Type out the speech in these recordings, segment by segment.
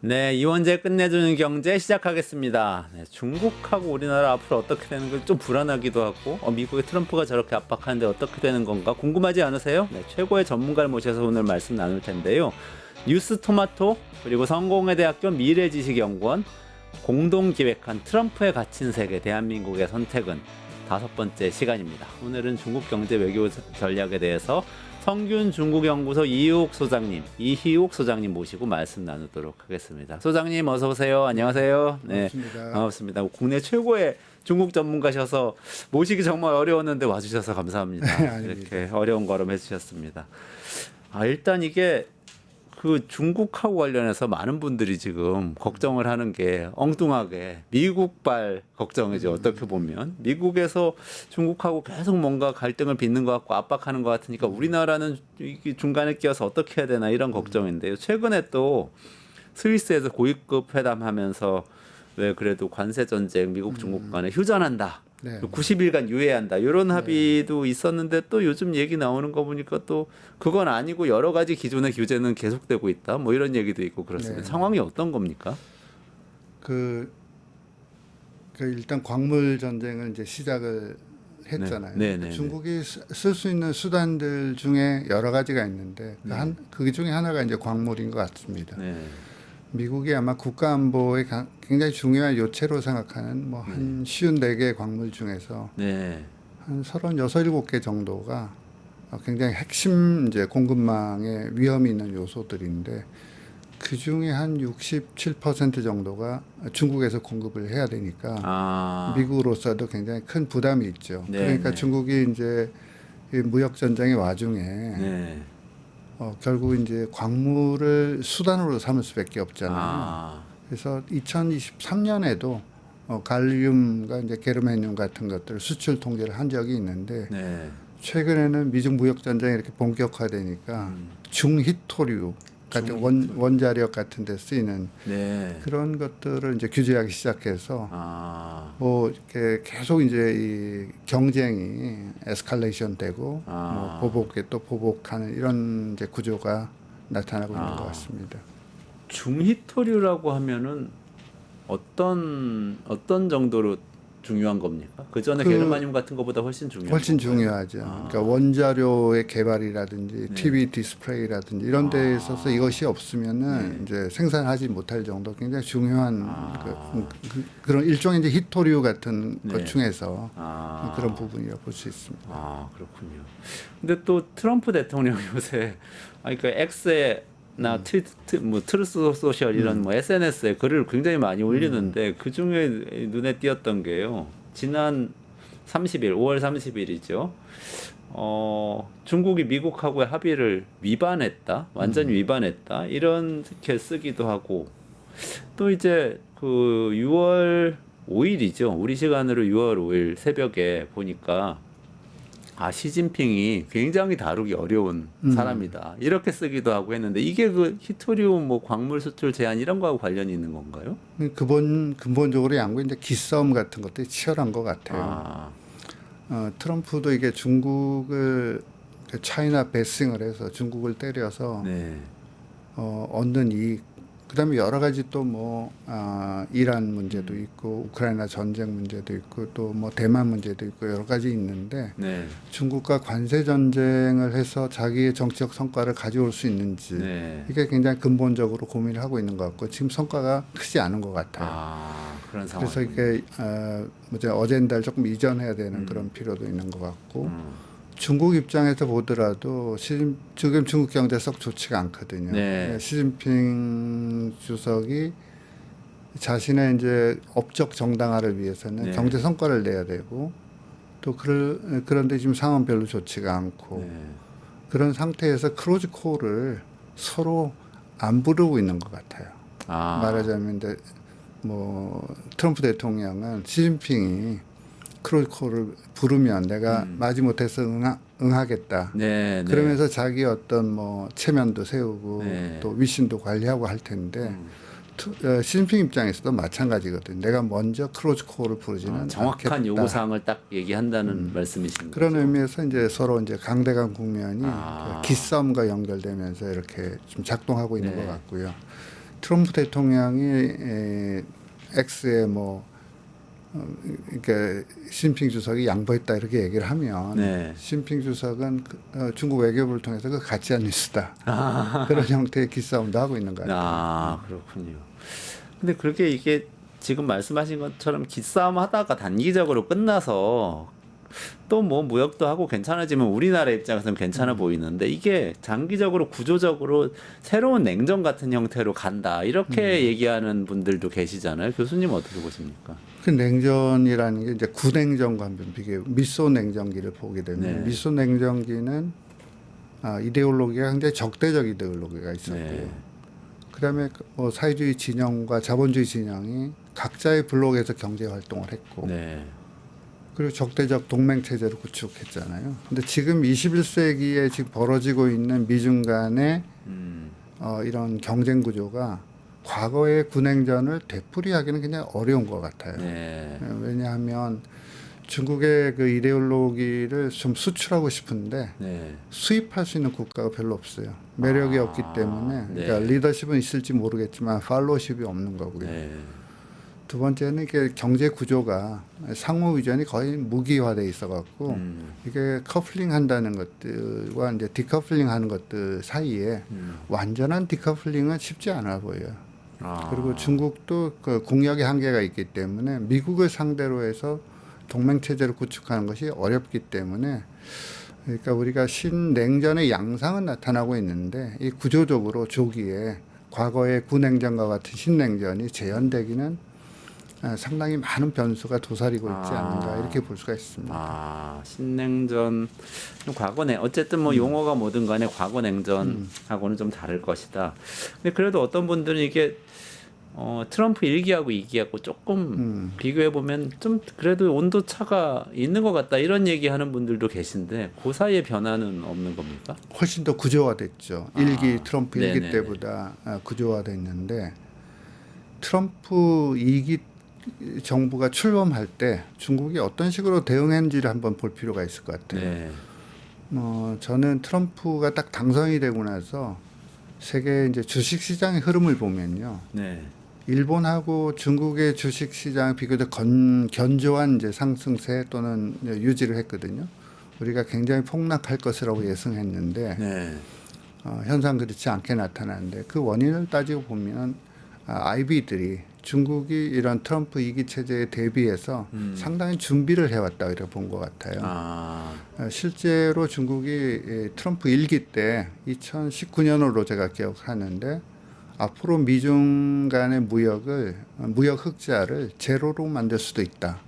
네, 이원재 끝내주는 경제 시작하겠습니다. 네, 중국하고 우리나라 앞으로 어떻게 되는 걸 좀 불안하기도 하고 미국의 트럼프가 저렇게 압박하는데 어떻게 되는 건가 궁금하지 않으세요? 네, 최고의 전문가를 모셔서 오늘 말씀 나눌 텐데요. 뉴스토마토 그리고 성공회대학교 미래지식연구원 공동 기획한 트럼프에 갇힌 세계 대한민국의 선택은 5번째 시간입니다. 오늘은 중국 경제 외교 전략에 대해서 성균 중국연구소 이희욱 소장님 모시고 말씀 나누도록 하겠습니다. 소장님 어서 오세요. 안녕하세요. 네, 반갑습니다. 국내 최고의 중국 전문가셔서 모시기 정말 어려웠는데 와주셔서 감사합니다. 이렇게 어려운 걸음 해주셨습니다. 일단 이게 그 중국하고 관련해서 많은 분들이 지금 걱정을 하는 게 엉뚱하게 미국발 걱정이죠. 어떻게 보면 미국에서 중국하고 계속 뭔가 갈등을 빚는 것 같고 압박하는 것 같으니까 우리나라는 중간에 끼어서 어떻게 해야 되나 이런 걱정인데요. 최근에 또 스위스에서 고위급 회담하면서 왜 그래도 관세 전쟁 미국 중국 간에 휴전한다. 네. 90일간 유예한다. 이런 합의도 있었는데 또 요즘 얘기 나오는 거 보니까 또 그건 아니고 여러 가지 기존의 규제는 계속되고 있다. 뭐 이런 얘기도 있고 그렇습니다. 네. 상황이 어떤 겁니까? 그 일단 광물 전쟁을 이제 시작을 했잖아요. 네. 중국이 쓸 수 있는 수단들 중에 여러 가지가 있는데 그 중에 하나가 이제 광물인 것 같습니다. 네. 미국이 아마 국가 안보에 굉장히 중요한 요체로 생각하는 뭐 한 54개 광물 중에서 한 36, 7개 정도가 굉장히 핵심 이제 공급망에 위험이 있는 요소들인데 그 중에 한 67% 정도가 중국에서 공급을 해야 되니까 미국으로서도 굉장히 큰 부담이 있죠. 그러니까 중국이 이제 이 무역 전쟁의 와중에 결국 이제 광물을 수단으로 삼을 수밖에 없잖아요. 그래서 2023년에도 갈리움과 이제 게르마늄 같은 것들 수출 통제를 한 적이 있는데 최근에는 미중 무역 전쟁이 이렇게 본격화되니까 중히토류 같은 원자력 같은 데 쓰이는 그런 것들을 이제 규제하기 시작해서 뭐 이렇게 계속 이제 이 경쟁이 에스컬레이션 되고 뭐 보복에 또 보복하는 이런 이제 구조가 나타나고 있는 것 같습니다. 중히토류라고 하면은 어떤 정도로 중요한 겁니까? 그 전에 게르마늄 같은 것보다 훨씬 중요한 훨씬 중요하죠. 그러니까 원자료의 개발이라든지 TV 디스플레이라든지 이런 데에 있어서 이것이 없으면은 이제 생산하지 못할 정도 굉장히 중요한 그런 일종의 이제 히토류 같은 것 중에서 그런 부분이라고 볼 수 있습니다. 그렇군요. 근데 또 트럼프 대통령 요새 그러니까 X에 나 트루스 소셜 이런 뭐 SNS에 글을 굉장히 많이 올리는데 그 중에 눈에 띄었던 게요. 지난 30일, 5월 30일이죠. 중국이 미국하고의 합의를 위반했다, 완전히 위반했다 이렇게 쓰기도 하고 또 이제 그 6월 5일이죠. 우리 시간으로 6월 5일 새벽에 보니까 시진핑이 굉장히 다루기 어려운 사람이다. 이렇게 쓰기도 하고 했는데 이게 그 히토리움 뭐 광물 수출 제한 이런 거하고 관련이 있는 건가요? 근본적으로 양국 이제 기싸움 같은 것들이 치열한 것 같아요. 트럼프도 이게 중국을 차이나 베싱을 해서 중국을 때려서 얻는 이익, 그다음에 여러 가지 또 뭐 이란 문제도 있고 우크라이나 전쟁 문제도 있고 또 뭐 대만 문제도 있고 여러 가지 있는데 중국과 관세 전쟁을 해서 자기의 정치적 성과를 가져올 수 있는지 이게 굉장히 근본적으로 고민을 하고 있는 것 같고 지금 성과가 크지 않은 것 같아요. 그런 그래서 이게 어젠다를 조금 이전해야 되는 그런 필요도 있는 것 같고. 중국 입장에서 보더라도 지금 중국 경제 썩 좋지가 않거든요. 시진핑 주석이 자신의 이제 업적 정당화를 위해서는 경제 성과를 내야 되고 또 그런데 지금 상황 별로 좋지가 않고 그런 상태에서 클로즈 콜을 서로 안 부르고 있는 것 같아요. 말하자면 이제 뭐 트럼프 대통령은 시진핑이 크로콜을 부르면 내가 마지못해서 응하겠다. 그러면서 자기 어떤 뭐 체면도 세우고 또 위신도 관리하고 할 텐데 시진핑 입장에서도 마찬가지거든요. 내가 먼저 크로즈 콜을 부르지는 정확한 않겠다. 요구사항을 딱 얘기한다는 말씀이신 그런 거죠? 의미에서 이제 서로 이제 강대강 국면이 기싸움과 연결되면서 이렇게 좀 작동하고 있는 것 같고요. 트럼프 대통령이 X에 뭐 그러니까 시진핑 주석이 양보했다 이렇게 얘기를 하면 네. 시진핑 주석은 중국 외교부를 통해서 그 가짜 뉴스다 그런 형태의 기싸움도 하고 있는 것 같아요. 아, 그렇군요. 근데 그렇게 이게 지금 말씀하신 것처럼 기싸움 하다가 단기적으로 끝나서 또 뭐 무역도 하고 괜찮아지면 우리나라 입장에서는 괜찮아 보이는데 이게 장기적으로 구조적으로 새로운 냉전 같은 형태로 간다 이렇게 얘기하는 분들도 계시잖아요. 교수님 어떻게 보십니까? 그 냉전이라는 게 이제 구냉전과 한번 비교해 미소 냉전기를 보게 되면 네. 미소 냉전기는 이데올로기가 굉장히 적대적 이데올로기가 있었고요. 네. 그다음에 뭐 사회주의 진영과 자본주의 진영이 각자의 블록에서 경제 활동을 했고 네. 그리고 적대적 동맹 체제를 구축했잖아요. 근데 지금 21세기에 지금 벌어지고 있는 미중 간의 이런 경쟁 구조가 과거의 군행전을 되풀이하기는 굉장히 어려운 것 같아요. 네. 왜냐하면 중국의 그 이데올로기를 좀 수출하고 싶은데 네. 수입할 수 있는 국가가 별로 없어요. 매력이 없기 때문에 그러니까 네. 리더십은 있을지 모르겠지만 팔로우십이 없는 거고요. 네. 두 번째는 이게 경제 구조가 상호 의존이 거의 무기화돼 있어갖고 이게 커플링 한다는 것들과 이제 디커플링 하는 것들 사이에 완전한 디커플링은 쉽지 않아 보여요. 그리고 중국도 그 공력의 한계가 있기 때문에 미국을 상대로 해서 동맹 체제를 구축하는 것이 어렵기 때문에 그러니까 우리가 신냉전의 양상은 나타나고 있는데 이 구조적으로 조기에 과거의 구냉전과 같은 신냉전이 재현되기는 상당히 많은 변수가 도사리고 있지 않는가 이렇게 볼 수가 있습니다. 신냉전 과거네 어쨌든 뭐 용어가 뭐든 간에 과거 냉전하고는 좀 다를 것이다. 근데 그래도 어떤 분들은 이게 트럼프 1기하고 2기하고 조금 비교해 보면 좀 그래도 온도 차가 있는 것 같다 이런 얘기하는 분들도 계신데 그 사이에 변화는 없는 겁니까? 훨씬 더 구조화됐죠. 1기 트럼프 1기 네네네. 때보다 구조화됐는데 트럼프 2기 정부가 출범할 때 중국이 어떤 식으로 대응했는지를 한번 볼 필요가 있을 것 같아요. 네. 저는 트럼프가 딱 당선이 되고 나서 세계 이제 주식 시장의 흐름을 보면요. 네. 일본하고 중국의 주식 시장 비교적 견조한 이제 상승세 또는 유지를 했거든요. 우리가 굉장히 폭락할 것이라고 예상했는데 네. 현상 그렇지 않게 나타나는데 그 원인을 따지고 보면 IB들이 중국이 이런 트럼프 2기 체제에 대비해서 상당히 준비를 해왔다 이렇게 본 것 같아요. 실제로 중국이 트럼프 1기 때 2019년으로 제가 기억하는데 앞으로 미중 간의 무역 흑자를 제로로 만들 수도 있다.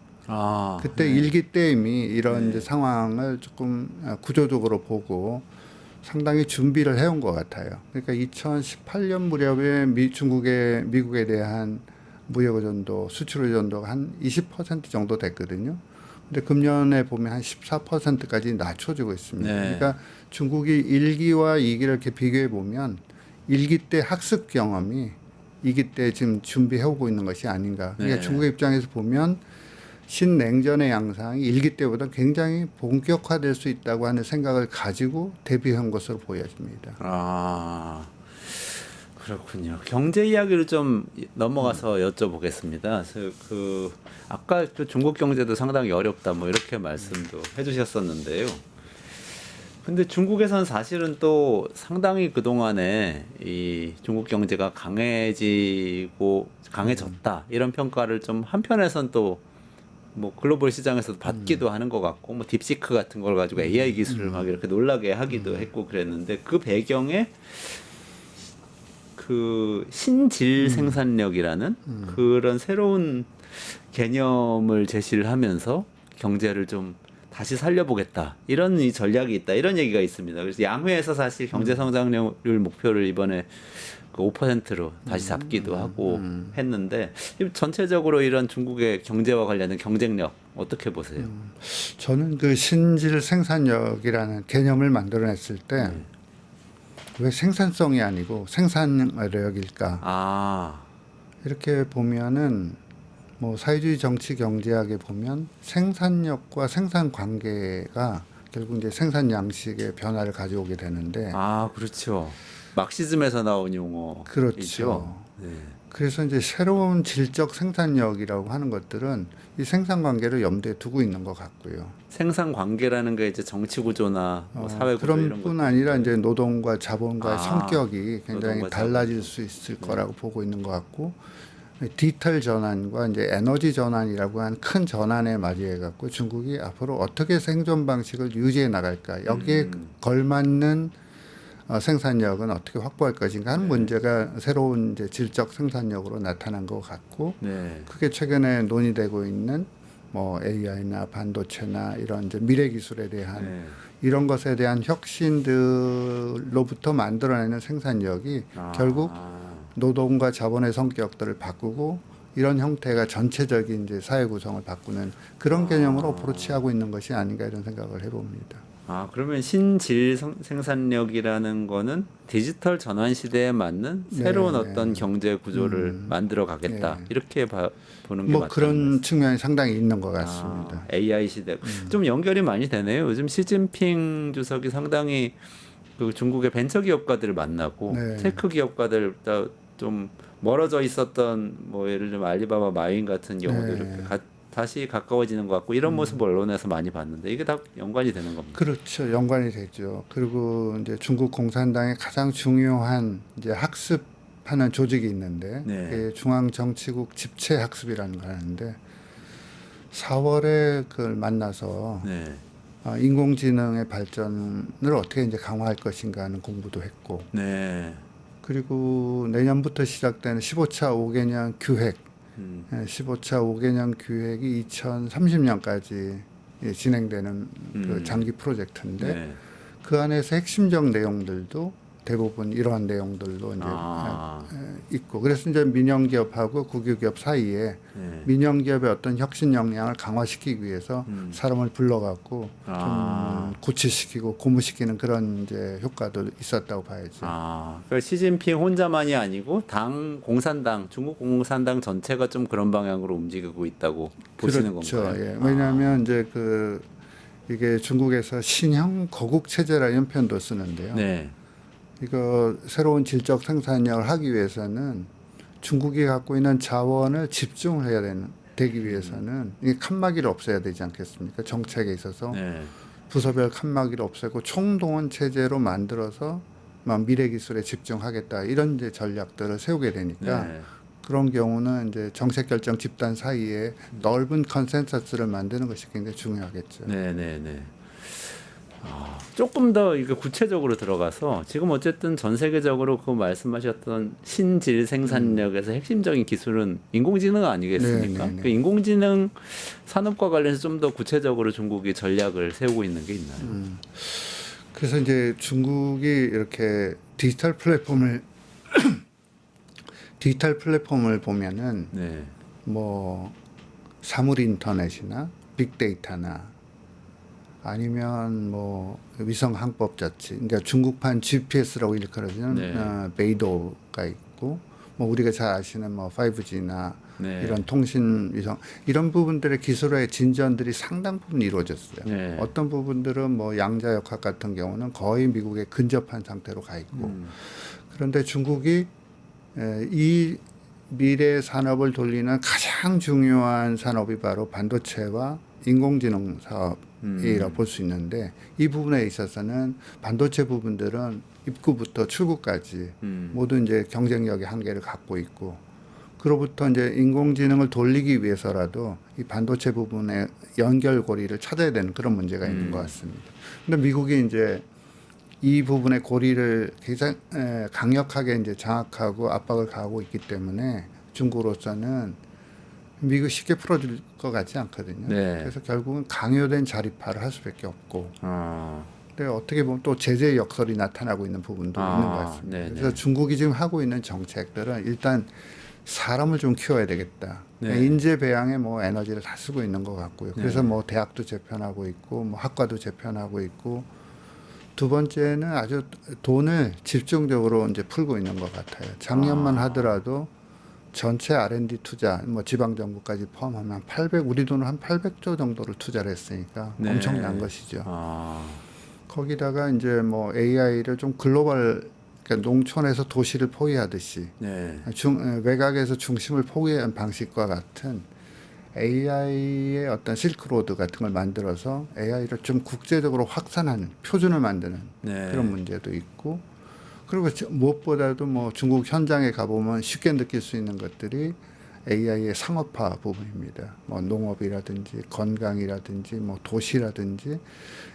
그때 네. 1기 때 이미 이런 이제 상황을 조금 구조적으로 보고 상당히 준비를 해온 것 같아요. 그러니까 2018년 무렵에 미국에 대한 무역 의존도, 수출 의존도가 한 20% 정도 됐거든요. 근데 금년에 보면 한 14%까지 낮춰지고 있습니다. 네. 그러니까 중국이 1기와 2기를 이렇게 비교해 보면 1기 때 학습 경험이 2기 때 지금 준비해오고 있는 것이 아닌가. 그러니까 네. 중국의 입장에서 보면 신냉전의 양상이 1기 때보다 굉장히 본격화될 수 있다고 하는 생각을 가지고 대비한 것으로 보여집니다. 그렇군요. 경제 이야기를 좀 넘어가서 여쭤보겠습니다. 아까 그 중국 경제도 상당히 어렵다 뭐 이렇게 말씀도 해주셨었는데요. 근데 중국에서는 사실은 또 상당히 그 동안에 이 중국 경제가 강해졌다 이런 평가를 좀 한편에선 또 뭐 글로벌 시장에서도 받기도 하는 것 같고 뭐 딥시크 같은 걸 가지고 AI 기술을 막 이렇게 놀라게 하기도 했고 그랬는데 그 배경에 그 신질 생산력이라는 그런 새로운 개념을 제시를 하면서 경제를 좀 다시 살려보겠다 이런 이 전략이 있다 이런 얘기가 있습니다. 그래서 양회에서 사실 경제 성장률 목표를 이번에 그 5%로 다시 잡기도 하고 했는데 전체적으로 이런 중국의 경제와 관련된 경쟁력 어떻게 보세요? 저는 그 신질 생산력이라는 개념을 만들어냈을 때 왜 생산성이 아니고 생산력일까? 이렇게 보면은 뭐 사회주의 정치 경제학에 보면 생산력과 생산 관계가 결국 이제 생산 양식의 변화를 가져오게 되는데 그렇죠. 막시즘에서 나온 용어이죠. 그렇죠. 그래서 이제 새로운 질적 생산력이라고 하는 것들은 이 생산 관계를 염두에 두고 있는 것 같고요. 생산 관계라는 게 이제 정치 구조나 뭐 사회 구조 그런 이런 뿐 것들. 아니라 이제 노동과 자본과의 성격이 굉장히 노동과 달라질 수 있을 거라고 보고 있는 것 같고, 디지털 전환과 이제 에너지 전환이라고 한 큰 전환에 맞이해 갖고 중국이 앞으로 어떻게 생존 방식을 유지해 나갈까, 여기에 걸맞는 생산력은 어떻게 확보할 것인가 하는 문제가 새로운 이제 질적 생산력으로 나타난 것 같고, 그게 최근에 논의되고 있는 뭐 AI나 반도체나 이런 이제 미래 기술에 대한 이런 것에 대한 혁신들로부터 만들어내는 생산력이 결국 노동과 자본의 성격들을 바꾸고 이런 형태가 전체적인 이제 사회 구성을 바꾸는 그런 개념으로 어프로치하고 있는 것이 아닌가 이런 생각을 해봅니다. 그러면 신질 생산력이라는 거는 디지털 전환 시대에 맞는 새로운 어떤 경제 구조를 만들어 가겠다. 이렇게 보는 게 뭐 맞다는 그런 말씀. 측면이 상당히 있는 것 같습니다. AI 시대. 좀 연결이 많이 되네요. 요즘 시진핑 주석이 상당히 그 중국의 벤처 기업가들을 만나고 테크 기업가들 좀 멀어져 있었던 뭐 예를 들면 알리바바 마윈 같은 경우도 이렇게 다시 가까워지는 것 같고 이런 모습을 언론에서 많이 봤는데 이게 다 연관이 되는 겁니다. 그렇죠. 연관이 되죠. 그리고 이제 중국 공산당의 가장 중요한 이제 학습하는 조직이 있는데 그게 중앙정치국 집체학습이라는 걸 하는데 4월에 그걸 만나서 인공지능의 발전을 어떻게 이제 강화할 것인가 하는 공부도 했고 그리고 내년부터 시작되는 15차 5개년 기획 15차 5개년 기획이 2030년까지 진행되는 그 장기 프로젝트인데 그 안에서 핵심적 내용들도 대부분 이러한 내용들로 이제 있고 그래서 이제 민영기업하고 국유기업 사이에 민영기업의 어떤 혁신 역량을 강화시키기 위해서 사람을 불러갖고 좀 구치시키고 고무시키는 그런 이제 효과도 있었다고 봐야죠. 그러니까 시진핑 혼자만이 아니고 당 공산당 중국 공산당 전체가 좀 그런 방향으로 움직이고 있다고 보시는 건가요? 예. 왜냐하면 이제 이게 중국에서 신형 거국 체제라는 표현도 쓰는데요. 이거 새로운 질적 생산력을 하기 위해서는 중국이 갖고 있는 자원을 집중을 해야 되기 위해서는 이 칸막이를 없애야 되지 않겠습니까? 정책에 있어서 부서별 칸막이를 없애고 총동원 체제로 만들어서 미래 기술에 집중하겠다 이런 이제 전략들을 세우게 되니까 그런 경우는 이제 정책 결정 집단 사이에 넓은 컨센서스를 만드는 것이 굉장히 중요하겠죠. 조금 더 이거 구체적으로 들어가서 지금 어쨌든 전 세계적으로 그 말씀하셨던 신질 생산력에서 핵심적인 기술은 인공지능 아니겠습니까? 그 인공지능 산업과 관련해서 좀 더 구체적으로 중국이 전략을 세우고 있는 게 있나요? 그래서 이제 중국이 이렇게 디지털 플랫폼을 보면은 뭐 사물 인터넷이나 빅데이터나 아니면 뭐 위성 항법 자치, 그러니까 중국판 GPS라고 일컬어지는 베이도가 있고, 뭐 우리가 잘 아시는 뭐 5G나 이런 통신 위성 이런 부분들의 기술의 진전들이 상당 부분 이루어졌어요. 어떤 부분들은 뭐 양자역학 같은 경우는 거의 미국에 근접한 상태로 가 있고, 그런데 중국이 이 미래 산업을 돌리는 가장 중요한 산업이 바로 반도체와 인공지능 사업이라고 볼 수 있는데 이 부분에 있어서는 반도체 부분들은 입구부터 출구까지 모두 이제 경쟁력의 한계를 갖고 있고 그로부터 이제 인공지능을 돌리기 위해서라도 이 반도체 부분의 연결고리를 찾아야 되는 그런 문제가 있는 것 같습니다. 근데 미국이 이제 이 부분의 고리를 굉장히 강력하게 이제 장악하고 압박을 가하고 있기 때문에 중국으로서는 미국 쉽게 풀어줄 것 같지 않거든요. 그래서 결국은 강요된 자립화를 할 수밖에 없고. 근데 어떻게 보면 또 제재의 역설이 나타나고 있는 부분도 있는 것 같습니다. 그래서 중국이 지금 하고 있는 정책들은 일단 사람을 좀 키워야 되겠다. 인재 배양에 뭐 에너지를 다 쓰고 있는 것 같고요. 그래서 뭐 대학도 재편하고 있고, 뭐 학과도 재편하고 있고. 두 번째는 아주 돈을 집중적으로 이제 풀고 있는 것 같아요. 작년만 하더라도 전체 R&D 투자, 뭐 지방 정부까지 포함하면 우리 돈으로 한 800조 정도를 투자를 했으니까 엄청난 것이죠. 거기다가 이제 뭐 AI를 좀 글로벌 그러니까 농촌에서 도시를 포위하듯이 네. 외곽에서 중심을 포위한 방식과 같은 AI의 어떤 실크로드 같은 걸 만들어서 AI를 좀 국제적으로 확산하는 표준을 만드는 네. 그런 문제도 있고, 그리고 무엇보다도 뭐 중국 현장에 가보면 쉽게 느낄 수 있는 것들이 AI의 상업화 부분입니다. 뭐 농업이라든지 건강이라든지 뭐 도시라든지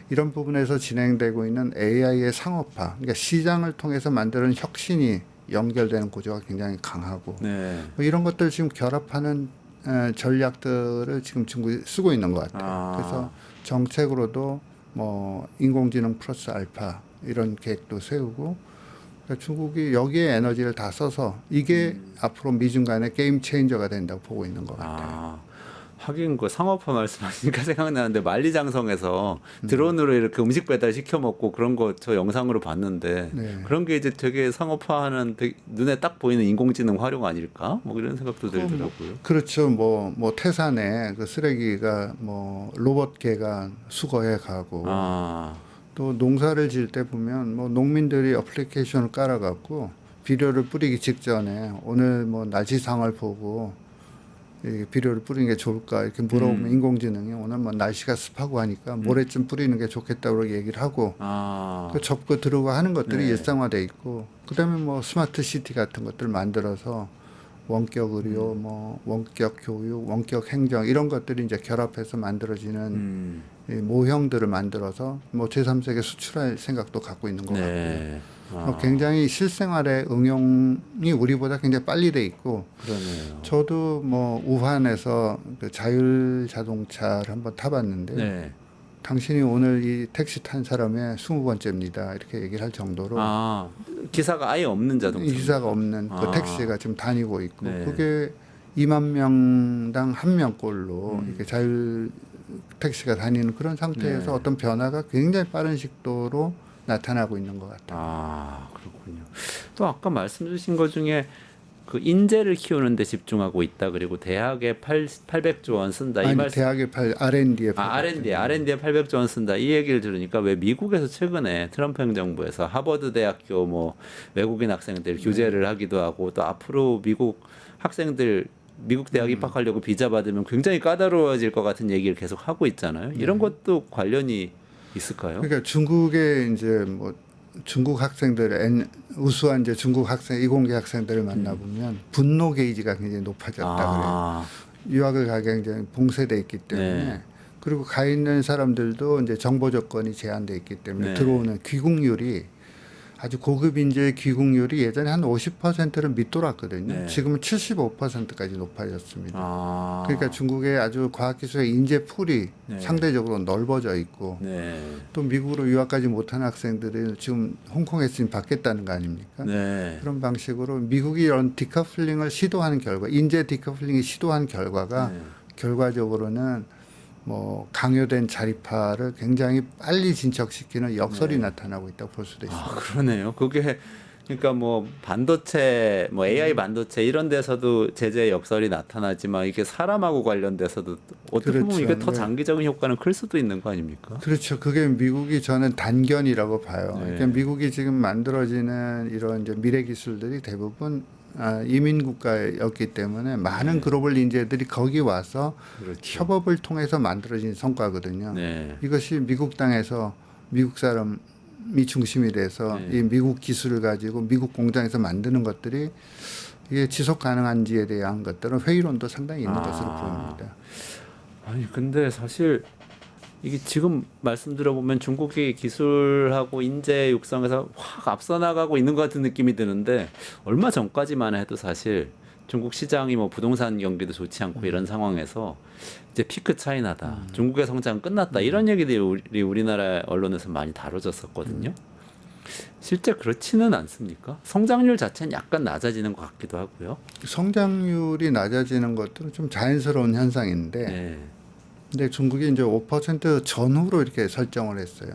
이런 부분에서 진행되고 있는 AI의 상업화, 그러니까 시장을 통해서 만드는 혁신이 연결되는 구조가 굉장히 강하고, 네. 뭐 이런 것들 지금 결합하는 전략들을 지금 중국이 쓰고 있는 것 같아요. 그래서 정책으로도 뭐 인공지능 플러스 알파 이런 계획도 세우고, 그러니까 중국이 여기에 에너지를 다 써서 이게 앞으로 미중 간의 게임 체인저가 된다고 보고 있는 것 같아요. 하긴 그 상업화 말씀하시니까 생각나는데 만리장성에서 드론으로 이렇게 음식 배달 시켜 먹고 그런 거 저 영상으로 봤는데 네. 그런 게 이제 되게 상업화하는 되게 눈에 딱 보이는 인공지능 활용 아닐까? 뭐 이런 생각도 들더라고요. 그렇죠. 뭐 태산에 그 쓰레기가 뭐 로봇개가 수거해 가고, 또 농사를 지을 때 보면 뭐 농민들이 어플리케이션을 깔아갖고 비료를 뿌리기 직전에 오늘 뭐 날씨 상을 보고 비료를 뿌리는 게 좋을까 이렇게 물어보면 인공지능이 오늘 뭐 날씨가 습하고 하니까 모레쯤 뿌리는 게 좋겠다고 얘기를 하고, 그 접고 들어오고 하는 것들이 네. 일상화돼 있고, 그다음에 뭐 스마트 시티 같은 것들 만들어서 원격 의료, 뭐 원격 교육, 원격 행정 이런 것들이 이제 결합해서 만들어지는 이 모형들을 만들어서 뭐 제3세계 수출할 생각도 갖고 있는 것 네. 같고요. 굉장히 실생활의 응용이 우리보다 굉장히 빨리 돼 있고, 그러네요. 저도 뭐 우한에서 그 자율 자동차를 한번 타봤는데, 네. 당신이 오늘 이 택시 탄 사람의 20번째입니다 이렇게 얘기를 할 정도로 기사가 아예 없는 자동차. 기사가 없는 그 택시가 지금 다니고 있고, 네. 그게 2만 명당 1명꼴로 이렇게 자율 택시가 다니는 그런 상태에서 네. 어떤 변화가 굉장히 빠른 식도로 나타나고 있는 것 같아요. 그렇군요. 또 아까 말씀 주신 것 중에 그 인재를 키우는 데 집중하고 있다. 그리고 대학에 800조 원 쓴다. 이 말씀. 대학에 R&D에 R&D에 800조 원 쓴다. 이 얘기를 들으니까 왜 미국에서 최근에 트럼프 행정부에서 하버드 대학교 뭐 외국인 학생들 규제를 하기도 하고, 또 앞으로 미국 학생들 미국 대학 입학하려고 비자 받으면 굉장히 까다로워질 것 같은 얘기를 계속 하고 있잖아요. 이런 것도 관련이 있을까요? 그러니까 중국의 이제 뭐 중국 학생들 우수한 이제 중국 학생 이공계 학생들을 만나보면 분노 게이지가 굉장히 높아졌다 그래요. 유학을 가게 굉장히 봉쇄돼 있기 때문에, 그리고 가 있는 사람들도 이제 정보 조건이 제한돼 있기 때문에 들어오는 귀국률이 아주 고급 인재의 귀국률이 예전에 한 50%를 밑돌았거든요. 지금은 75%까지 높아졌습니다. 그러니까 중국의 아주 과학기술의 인재 풀이 상대적으로 넓어져 있고, 또 미국으로 유학까지 못한 학생들을 지금 홍콩에서 지금 받겠다는 거 아닙니까? 그런 방식으로 미국이 이런 디커플링을 시도하는 결과, 인재 디커플링이 시도한 결과가 결과적으로는 뭐 강요된 자립화를 굉장히 빨리 진척시키는 역설이 나타나고 있다고 볼 수도 있습니다. 그러네요. 그게 그러니까 뭐 반도체, 뭐 AI 반도체 이런 데서도 제재 역설이 나타나지만 이게 사람하고 관련돼서도 어떻게 보면 이게 더 장기적인 효과는 클 수도 있는 거 아닙니까? 그렇죠. 그게 미국이 저는 단견이라고 봐요. 그러니까 미국이 지금 만들어지는 이런 이제 미래 기술들이 대부분 이민 국가였기 때문에 많은 글로벌 인재들이 거기 와서 협업을 통해서 만들어진 성과거든요. 이것이 미국 땅에서 미국 사람이 중심이 돼서 이 미국 기술을 가지고 미국 공장에서 만드는 것들이 이게 지속 가능한지에 대한 것들은 회의론도 상당히 있는 것으로 보입니다. 아니 근데 사실 이게 지금 말씀 들어보면 중국이 기술하고 인재 육성에서 확 앞서 나가고 있는 것 같은 느낌이 드는데, 얼마 전까지만 해도 사실 중국 시장이 뭐 부동산 경기도 좋지 않고 이런 상황에서 이제 피크 차이나다, 중국의 성장은 끝났다, 이런 얘기들이 우리나라 언론에서 많이 다뤄졌었거든요. 실제 그렇지는 않습니까? 성장률 자체는 약간 낮아지는 것 같기도 하고요. 성장률이 낮아지는 것들은 좀 자연스러운 현상인데, 근데 중국이 이제 5% 전후로 이렇게 설정을 했어요.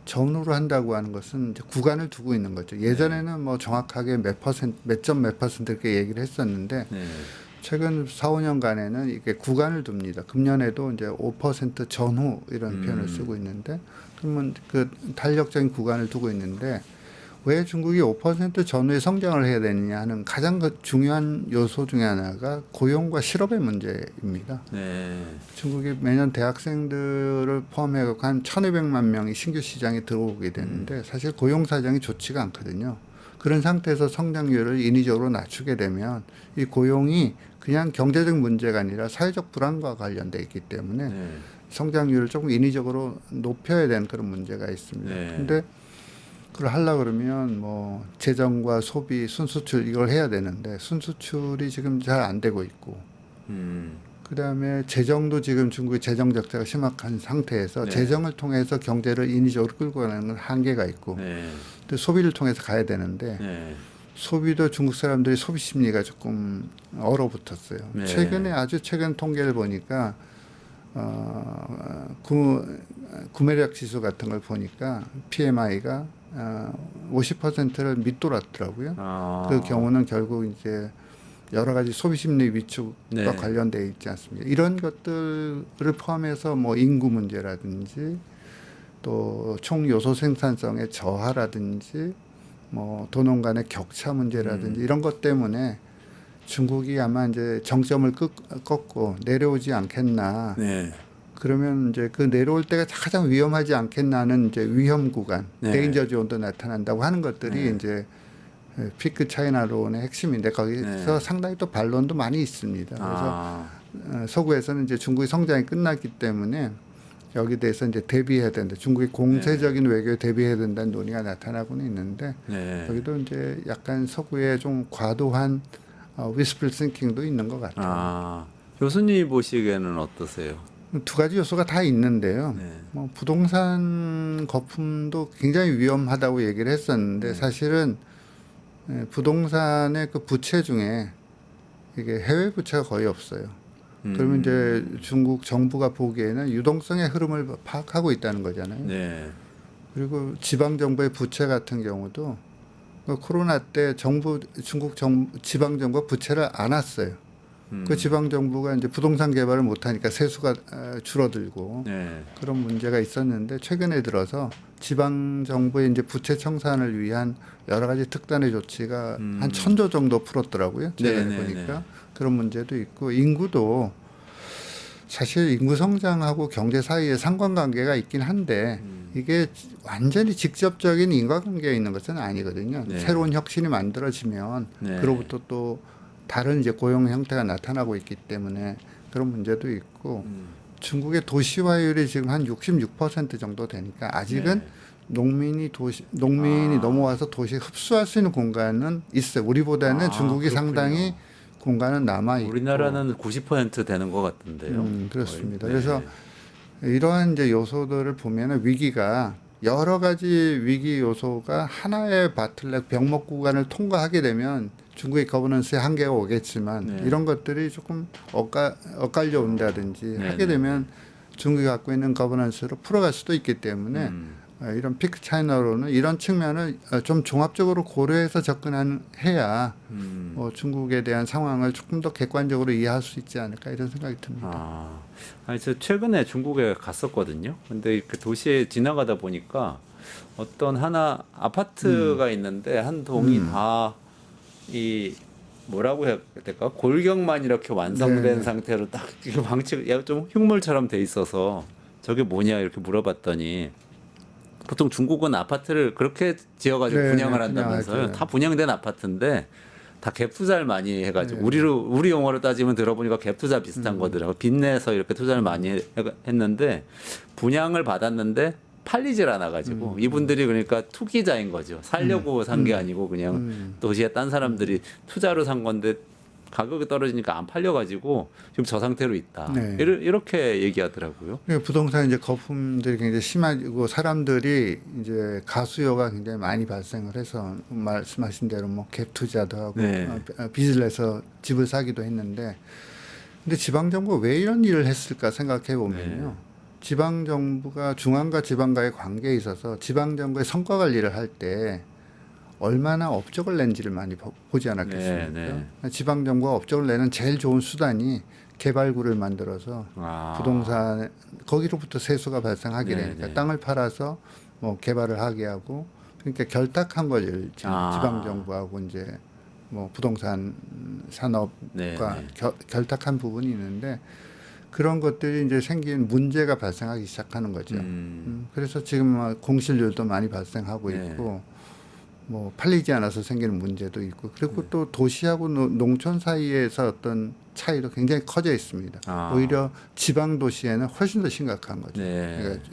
전후로 한다고 하는 것은 이제 구간을 두고 있는 거죠. 예전에는 뭐 정확하게 몇 퍼센트 이렇게 얘기를 했었는데, 최근 4, 5년간에는 이게 구간을 둡니다. 금년에도 이제 5% 전후 이런 표현을 쓰고 있는데, 그러면 그 탄력적인 구간을 두고 있는데, 왜 중국이 5% 전후에 성장을 해야 되느냐 하는 가장 중요한 요소 중에 하나가 고용과 실업의 문제입니다. 네. 중국이 매년 대학생들을 포함해서 한 1,200만 명이 신규 시장에 들어오게 되는데 사실 고용 사정이 좋지가 않거든요. 그런 상태에서 성장률을 인위적으로 낮추게 되면 이 고용이 그냥 경제적 문제가 아니라 사회적 불안과 관련돼 있기 때문에 네. 성장률을 조금 인위적으로 높여야 되는 그런 문제가 있습니다. 네. 근데 그걸 하려고 그러면 뭐 재정과 소비, 순수출 이걸 해야 되는데 순수출이 지금 잘 안 되고 있고 그다음에 재정도 지금 중국의 재정 적자가 심각한 상태에서 네. 재정을 통해서 경제를 인위적으로 끌고 가는 건 한계가 있고 네. 또 소비를 통해서 가야 되는데 네. 소비도 중국 사람들이 소비 심리가 조금 얼어붙었어요. 네. 최근에 아주 최근 통계를 보니까 구매력 지수 같은 걸 보니까 PMI가 50%를 밑돌았더라고요. 그 경우는 결국 이제 여러 가지 소비 심리 위축과 네. 관련되어 있지 않습니까? 이런 것들을 포함해서 뭐 인구 문제라든지 또 총 요소 생산성의 저하라든지 뭐 도농 간의 격차 문제라든지 이런 것 때문에 중국이 아마 이제 정점을 꺾고 내려오지 않겠나. 네. 그러면 이제 그 내려올 때가 가장 위험하지 않겠나는 이제 위험 구간, 네. 데인저 존도 나타난다고 하는 것들이 네. 이제 피크 차이나론의 핵심인데 거기서 네. 상당히 또 반론도 많이 있습니다. 그래서 서구에서는 이제 중국의 성장이 끝났기 때문에 여기 대해서 이제 대비해야 된다. 중국의 공세적인 외교에 대비해야 된다는 논의가 나타나고는 있는데 네. 여기도 이제 약간 서구의 좀 과도한 위스플 싱킹도 있는 것 같아요. 교수님 보시기에는 어떠세요? 두 가지 요소가 다 있는데요. 네. 뭐 부동산 거품도 굉장히 위험하다고 얘기를 했었는데 네. 사실은 부동산의 그 부채 중에 이게 해외 부채가 거의 없어요. 그러면 이제 중국 정부가 보기에는 유동성의 흐름을 파악하고 있다는 거잖아요. 네. 그리고 지방 정부의 부채 같은 경우도 코로나 때 중국 지방 정부가 부채를 안 왔어요. 그 지방 정부가 이제 부동산 개발을 못 하니까 세수가 줄어들고 네. 그런 문제가 있었는데 최근에 들어서 지방 정부의 이제 부채 청산을 위한 여러 가지 특단의 조치가 한 1,000조 정도 풀었더라고요. 최근에 보니까 그런 문제도 있고 인구도 사실 인구 성장하고 경제 사이에 상관관계가 있긴 한데 이게 완전히 직접적인 인과관계가 있는 것은 아니거든요. 네. 새로운 혁신이 만들어지면 네. 그로부터 또 다른 이제 고용 형태가 나타나고 있기 때문에 그런 문제도 있고 중국의 도시화율이 지금 한 66% 정도 되니까 아직은 네. 농민이 넘어와서 도시 흡수할 수 있는 공간은 있어요. 우리보다는 중국이 그렇군요. 상당히 공간은 남아 있고 우리나라는 90% 되는 것 같은데요. 그렇습니다. 거의. 네. 그래서 이러한 이제 요소들을 보면은 위기가 여러 가지 위기 요소가 하나의 바틀렉 병목 구간을 통과하게 되면 중국의 거버넌스에 한계가 오겠지만 네. 이런 것들이 조금 엇갈려 온다든지 네, 하게 네. 되면 중국이 갖고 있는 거버넌스로 풀어갈 수도 있기 때문에 이런 피크 차이나로는 이런 측면을 좀 종합적으로 고려해서 접근해야 중국에 대한 상황을 조금 더 객관적으로 이해할 수 있지 않을까 이런 생각이 듭니다. 아니, 저 최근에 중국에 갔었거든요. 근데 그 도시에 지나가다 보니까 어떤 하나 아파트가 있는데 한 동이 다 이 뭐라고 해야 될까? 골격만 이렇게 완성된 네네. 상태로 딱 방치가 좀 흉물처럼 돼 있어서 저게 뭐냐 이렇게 물어봤더니 보통 중국은 아파트를 그렇게 지어가지고 네, 분양을 네, 한다면서요. 분양하죠. 다 분양된 아파트인데 다 갭 투자를 많이 해가지고 네. 우리 용어로 따지면 들어보니까 갭 투자 비슷한 거더라고. 빚내서 이렇게 투자를 많이 했는데 분양을 받았는데 팔리질 않아가지고 이분들이 그러니까 투기자인 거죠. 살려고 산 게 아니고 그냥 도시에 딴 사람들이 투자로 산 건데 가격이 떨어지니까 안 팔려가지고 지금 저 상태로 있다. 네. 이렇게 얘기하더라고요. 부동산 이제 거품들이 굉장히 심하고 사람들이 이제 가수요가 굉장히 많이 발생을 해서 말씀하신 대로 뭐 갭 투자도 하고 네. 빚을 내서 집을 사기도 했는데 근데 지방 정부가 왜 이런 일을 했을까 생각해 보면요. 지방 정부가 중앙과 지방과의 관계에 있어서 지방 정부의 성과 관리를 할 때 얼마나 업적을 낸지를 많이 보지 않았겠습니까? 네, 지방 정부가 업적을 내는 제일 좋은 수단이 개발구를 만들어서 부동산 거기로부터 세수가 발생하게 네, 되니까 네. 땅을 팔아서 뭐 개발을 하게 하고 그러니까 결탁한 거죠. 지방 정부하고 이제 뭐 부동산 산업과 네. 결탁한 부분이 있는데 그런 것들이 이제 생긴 문제가 발생하기 시작하는 거죠. 그래서 지금 공실률도 많이 발생하고 있고 뭐 팔리지 않아서 생기는 문제도 있고 그리고 또 도시하고 농촌 사이에서 어떤 차이도 굉장히 커져 있습니다. 오히려 지방 도시에는 훨씬 더 심각한 거죠. 그러니까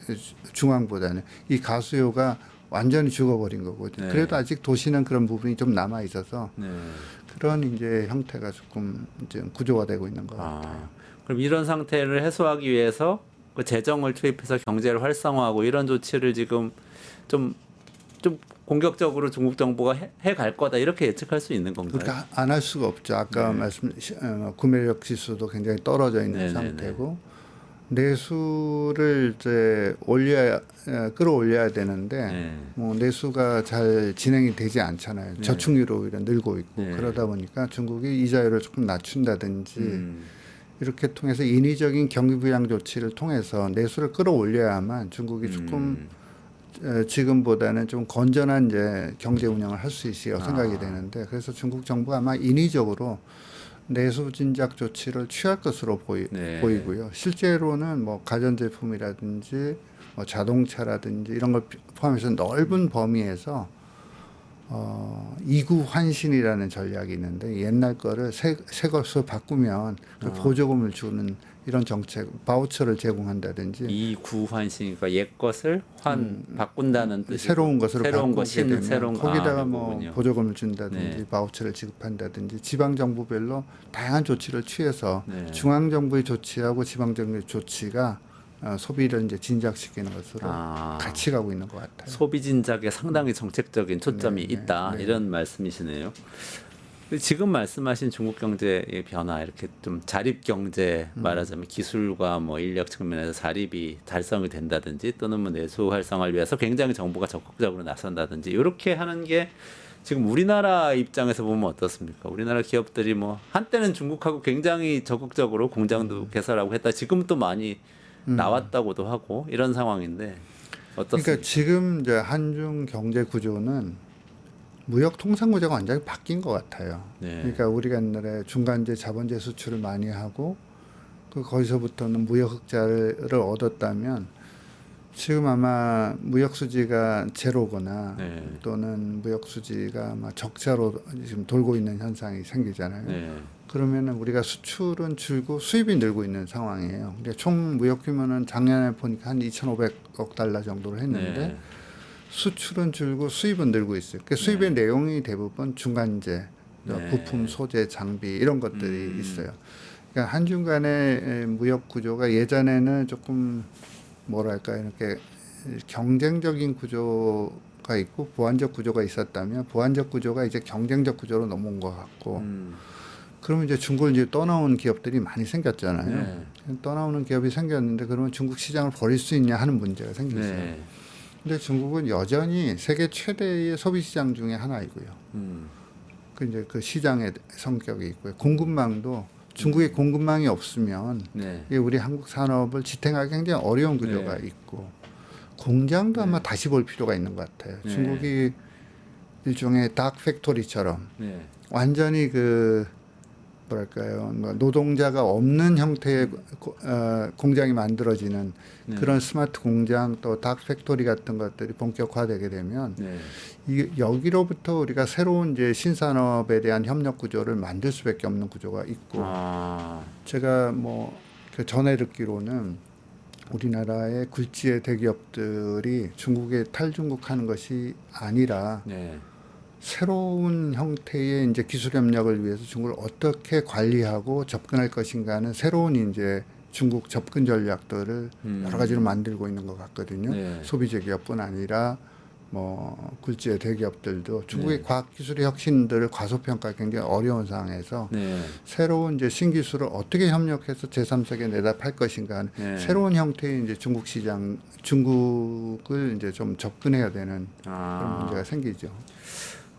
중앙보다는 이 가수요가 완전히 죽어버린 거거든요. 그래도 아직 도시는 그런 부분이 좀 남아 있어서 그런 이제 형태가 조금 이제 구조화되고 있는 것 같아요. 그럼 이런 상태를 해소하기 위해서 그 재정을 투입해서 경제를 활성화하고 이런 조치를 지금 좀 공격적으로 중국 정부가 해 갈 거다 이렇게 예측할 수 있는 건가요? 그러니까 안 할 수가 없죠. 아까 구매력 지수도 굉장히 떨어져 있는 상태고 내수를 이제 끌어올려야 되는데 뭐 내수가 잘 진행이 되지 않잖아요. 저축률이 오히려 늘고 있고 그러다 보니까 중국이 이자율을 조금 낮춘다든지 이렇게 통해서 인위적인 경기 부양 조치를 통해서 내수를 끌어올려야만 중국이 조금 지금보다는 좀 건전한 이제 경제 운영을 할 수 있을 생각이 되는데 그래서 중국 정부가 아마 인위적으로 내수 진작 조치를 취할 것으로 보이고요. 실제로는 뭐 가전제품이라든지 뭐 자동차라든지 이런 걸 포함해서 넓은 범위에서 이구 환신이라는 전략이 있는데 옛날 거를 새 것으로 바꾸면 그 보조금을 주는 이런 정책, 바우처를 제공한다든지 이구 환신이니까 옛 것을 바꾼다는 뜻이고 새로운 것으로 바꾸게 되면 새로운 거기다가 뭐 그거군요. 보조금을 준다든지 바우처를 지급한다든지 지방 정부별로 다양한 조치를 취해서 중앙 정부의 조치하고 지방 정부의 조치가 소비를 이제 진작시키는 것으로 같이 가고 있는 것 같아요. 소비 진작에 상당히 정책적인 초점이 있다 이런 말씀이시네요. 지금 말씀하신 중국 경제의 변화 이렇게 좀 자립 경제 말하자면 기술과 뭐 인력 측면에서 자립이 달성이 된다든지 또는 뭐 내수 활성화를 위해서 굉장히 정부가 적극적으로 나선다든지 이렇게 하는 게 지금 우리나라 입장에서 보면 어떻습니까? 우리나라 기업들이 뭐 한때는 중국하고 굉장히 적극적으로 공장도 개설하고 했다. 지금 또 많이 나왔다고도 하고 이런 상황인데 어떻습니까? 그러니까 지금 이제 한중 경제 구조는 무역 통상 구조가 완전히 바뀐 것 같아요. 그러니까 우리가 옛날에 중간재 자본재 수출을 많이 하고 거기서부터는 무역 흑자를 얻었다면 지금 아마 무역 수지가 제로거나 또는 무역 수지가 아마 적자로 지금 돌고 있는 현상이 생기잖아요. 그러면은 우리가 수출은 줄고 수입이 늘고 있는 상황이에요. 그러니까 총 무역 규모는 작년에 보니까 한 2,500억 달러 정도로 했는데 수출은 줄고 수입은 늘고 있어요. 그러니까 수입의 내용이 대부분 중간재, 부품, 소재, 장비 이런 것들이 있어요. 그러니까 한중 간의 무역 구조가 예전에는 조금 뭐랄까 이렇게 경쟁적인 구조가 있고 보완적 구조가 있었다면 보완적 구조가 이제 경쟁적 구조로 넘어온 것 같고 그러면 이제 중국을 이제 떠나온 기업들이 많이 생겼잖아요. 떠나오는 기업이 생겼는데 그러면 중국 시장을 버릴 수 있냐 하는 문제가 생겼어요. 근데 중국은 여전히 세계 최대의 소비 시장 중에 하나이고요. 그 이제 그 시장의 성격이 있고요. 공급망도 중국의 공급망이 없으면 이게 우리 한국 산업을 지탱하기 굉장히 어려운 구조가 있고 공장도 아마 다시 볼 필요가 있는 것 같아요. 중국이 일종의 닥 팩토리처럼 완전히 그 뭐랄까요, 노동자가 없는 형태의 공장이 만들어지는 그런 스마트 공장 또 닥 팩토리 같은 것들이 본격화되게 되면 여기로부터 우리가 새로운 이제 신산업에 대한 협력 구조를 만들 수밖에 없는 구조가 있고 제가 뭐 그 전에 듣기로는 우리나라의 굴지의 대기업들이 중국에 탈중국하는 것이 아니라 새로운 형태의 이제 기술 협력을 위해서 중국을 어떻게 관리하고 접근할 것인가 하는 새로운 이제 중국 접근 전략들을 여러 가지로 만들고 있는 것 같거든요. 소비재 기업뿐 아니라 뭐 굴지의 대기업들도 중국의 과학기술의 혁신들을 과소평가하기 굉장히 어려운 상황에서 새로운 이제 신기술을 어떻게 협력해서 제3세계에 내다 팔 것인가 하는 새로운 형태의 이제 중국 시장, 중국을 이제 좀 접근해야 되는 그런 문제가 생기죠.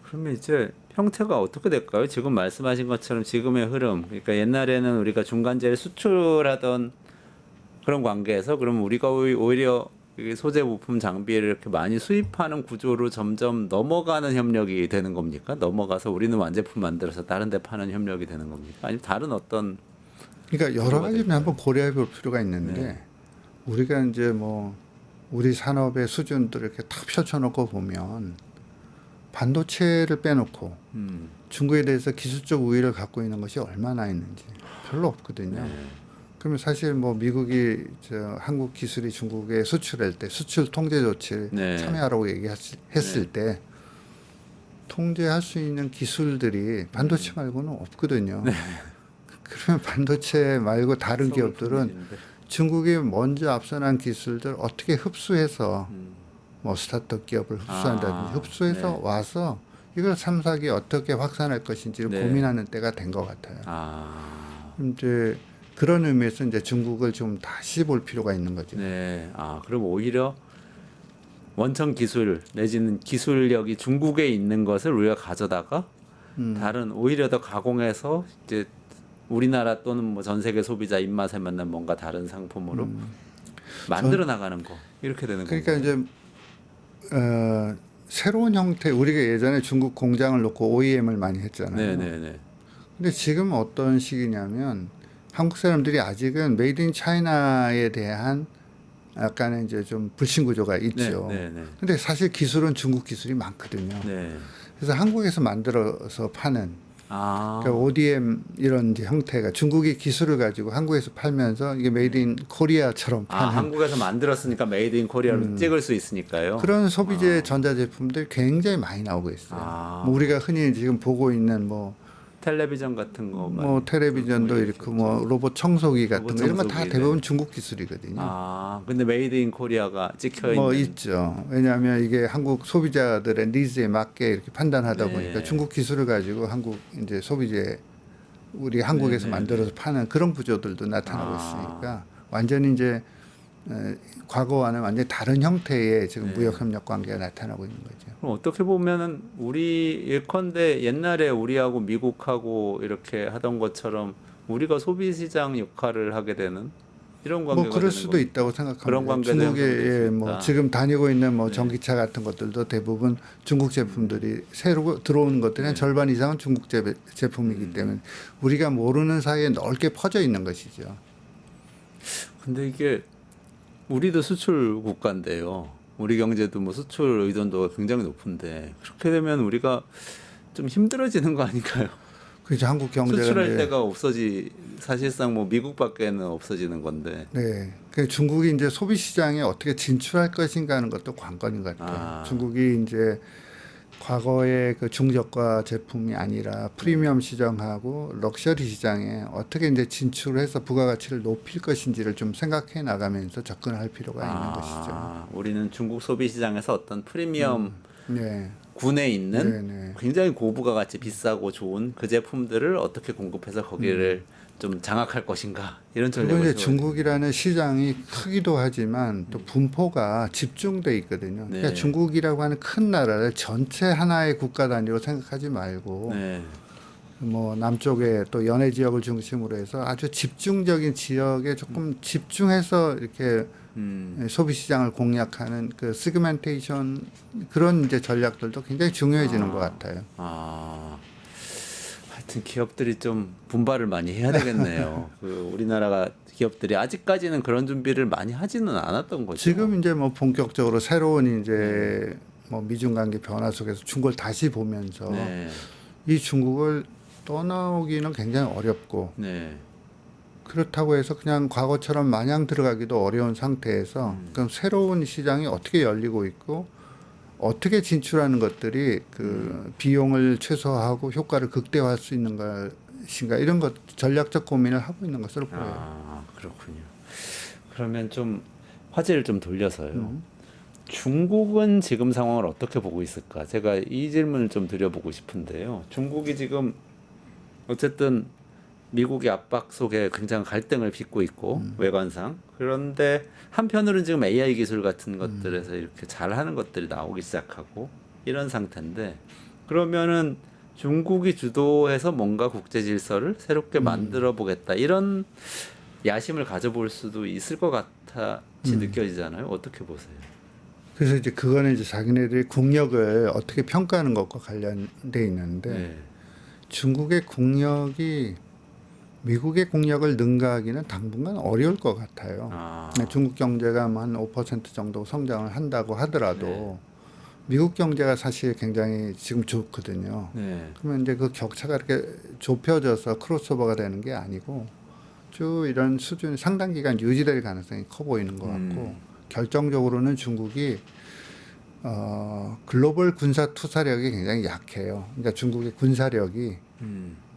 그러면 이제 형태가 어떻게 될까요? 지금 말씀하신 것처럼 지금의 흐름, 그러니까 옛날에는 우리가 중간재를 수출하던 그런 관계에서 그러면 우리가 오히려 이게 소재 부품 장비를 이렇게 많이 수입하는 구조로 점점 넘어가는 협력이 되는 겁니까? 넘어가서 우리는 완제품 만들어서 다른 데 파는 협력이 되는 겁니까? 아니면 다른 어떤 그러니까 여러 가지를 한번 고려해 볼 필요가 있는데 네. 우리가 이제 뭐 우리 산업의 수준들을 이렇게 탁 펼쳐놓고 보면 반도체를 빼놓고 중국에 대해서 기술적 우위를 갖고 있는 것이 얼마나 있는지 별로 없거든요. 네. 그러면 사실 뭐 미국이 한국 기술이 중국에 수출할 때 수출 통제 조치를 네. 참여하라고 얘기했을 때 통제할 수 있는 기술들이 반도체 말고는 없거든요. 그러면 반도체 말고 다른 기업들은 중국이 먼저 앞서난 기술들 어떻게 흡수해서 뭐 스타트업 기업을 흡수한다든지 흡수해서 와서 이걸 3, 4기 어떻게 확산할 것인지를 고민하는 때가 된 것 같아요. 이제 그런 의미에서 이제 중국을 좀 다시 볼 필요가 있는 거죠. 네. 그럼 오히려 원천 기술 내지는 기술력이 중국에 있는 것을 우리가 가져다가 다른 오히려 더 가공해서 이제 우리나라 또는 뭐 전 세계 소비자 입맛에 맞는 뭔가 다른 상품으로 만들어 나가는 거 이렇게 되는 거죠. 그러니까 이제 새로운 형태 우리가 예전에 중국 공장을 놓고 OEM을 많이 했잖아요. 네네네. 근데 지금 어떤 시기냐면 한국 사람들이 아직은 메이드 인 차이나에 대한 약간의 이제 좀 불신 구조가 있죠. 네네네. 근데 사실 기술은 중국 기술이 많거든요. 네. 그래서 한국에서 만들어서 파는 그러니까 ODM 이런 이제 형태가 중국이 기술을 가지고 한국에서 팔면서 이게 메이드 인 코리아처럼 파는 한국에서 만들었으니까 메이드 인 코리아로 찍을 수 있으니까요. 그런 소비재 전자제품들이 굉장히 많이 나오고 있어요. 뭐 우리가 흔히 지금 보고 있는 뭐 텔레비전 같은 거, 뭐 텔레비전도 이렇게 뭐 로봇 청소기 같은 거 이런 거 다 대부분 중국 기술이거든요. 근데 메이드 인 코리아가 찍혀 있는 뭐 있죠. 왜냐하면 이게 한국 소비자들의 니즈에 맞게 이렇게 판단하다 네. 보니까 중국 기술을 가지고 한국 이제 소비재 우리 한국에서 만들어서 파는 그런 구조들도 나타나고 있으니까 완전히 이제 과거와는 완전히 다른 형태의 지금 무역 협력 관계가 나타나고 있는 거죠. 그럼 어떻게 보면은 우리 예컨대 옛날에 우리하고 미국하고 이렇게 하던 것처럼 우리가 소비 시장 역할을 하게 되는 이런 관계가 뭐 그럴 되는 수도 겁니까? 있다고 생각합니다. 그런 관계도 중국의 형성될 수 뭐 있다. 지금 다니고 있는 뭐 전기차 같은 것들도 대부분 중국 제품들이 새로 들어오는 것들이 한 절반 이상은 중국 제품이기 때문에 우리가 모르는 사이에 넓게 퍼져 있는 것이죠. 근데 이게 우리도 수출 국가인데요. 우리 경제도 뭐 수출 의존도가 굉장히 높은데 그렇게 되면 우리가 좀 힘들어지는 거 아닐까요? 그래서 한국 경제가 수출할 이제 때가 사실상 뭐 미국밖에는 없어지는 건데. 네, 그 중국이 이제 소비 시장에 어떻게 진출할 것인가 하는 것도 관건인 것 같아요. 중국이 이제 과거의 그 중저가 제품이 아니라 프리미엄 시장하고 럭셔리 시장에 어떻게 이제 진출해서 부가가치를 높일 것인지를 좀 생각해 나가면서 접근할 필요가 있는 것이죠. 우리는 중국 소비 시장에서 어떤 프리미엄 네. 군에 있는 네네. 굉장히 고부가가치 비싸고 좋은 그 제품들을 어떻게 공급해서 거기를 좀 장악할 것인가 이런 그리고 전략을 이제 중국이라는 시장이 크기도 하지만 또 분포가 집중돼 있거든요. 그러니까 네. 중국이라고 하는 큰 나라를 전체 하나의 국가 단위로 생각하지 말고 네. 뭐 남쪽에 또 연해 지역을 중심으로 해서 아주 집중적인 지역에 조금 집중해서 이렇게 소비 시장을 공략하는 그 시그멘테이션 그런 이제 전략들도 굉장히 중요해지는 것 같아요. 하여튼 기업들이 좀 분발을 많이 해야 되겠네요. 그 우리나라가 기업들이 아직까지는 그런 준비를 많이 하지는 않았던 거죠. 지금 이제 뭐 본격적으로 새로운 이제 뭐 미중 관계 변화 속에서 중국을 다시 보면서 네. 이 중국을 떠나오기는 굉장히 어렵고 네. 그렇다고 해서 그냥 과거처럼 마냥 들어가기도 어려운 상태에서 그럼 새로운 시장이 어떻게 열리고 있고 어떻게 진출하는 것들이 그 비용을 최소화하고 효과를 극대화할 수 있는 것인가 이런 것 전략적 고민을 하고 있는 것으로 보여요. 그렇군요. 그러면 좀 화제를 좀 돌려서요. 중국은 지금 상황을 어떻게 보고 있을까? 제가 이 질문을 좀 드려보고 싶은데요. 중국이 지금 어쨌든 미국의 압박 속에 굉장히 갈등을 빚고 있고 외관상 그런데 한편으로는 지금 AI 기술 같은 것들에서 이렇게 잘하는 것들이 나오기 시작하고 이런 상태인데 그러면은 중국이 주도해서 뭔가 국제 질서를 새롭게 만들어 보겠다 이런 야심을 가져볼 수도 있을 것 같이 느껴지잖아요. 어떻게 보세요? 그래서 이제 그거는 이제 자기네들이 국력을 어떻게 평가하는 것과 관련돼 있는데 네. 중국의 국력이 미국의 국력을 능가하기는 당분간 어려울 것 같아요. 아, 중국 경제가 한 5% 정도 성장을 한다고 하더라도 네. 미국 경제가 사실 굉장히 지금 좋거든요. 네. 그러면 이제 그 격차가 이렇게 좁혀져서 크로스오버가 되는 게 아니고 쭉 이런 수준이 상당 기간 유지될 가능성이 커 보이는 것 같고 결정적으로는 중국이 글로벌 군사 투사력이 굉장히 약해요. 그러니까 중국의 군사력이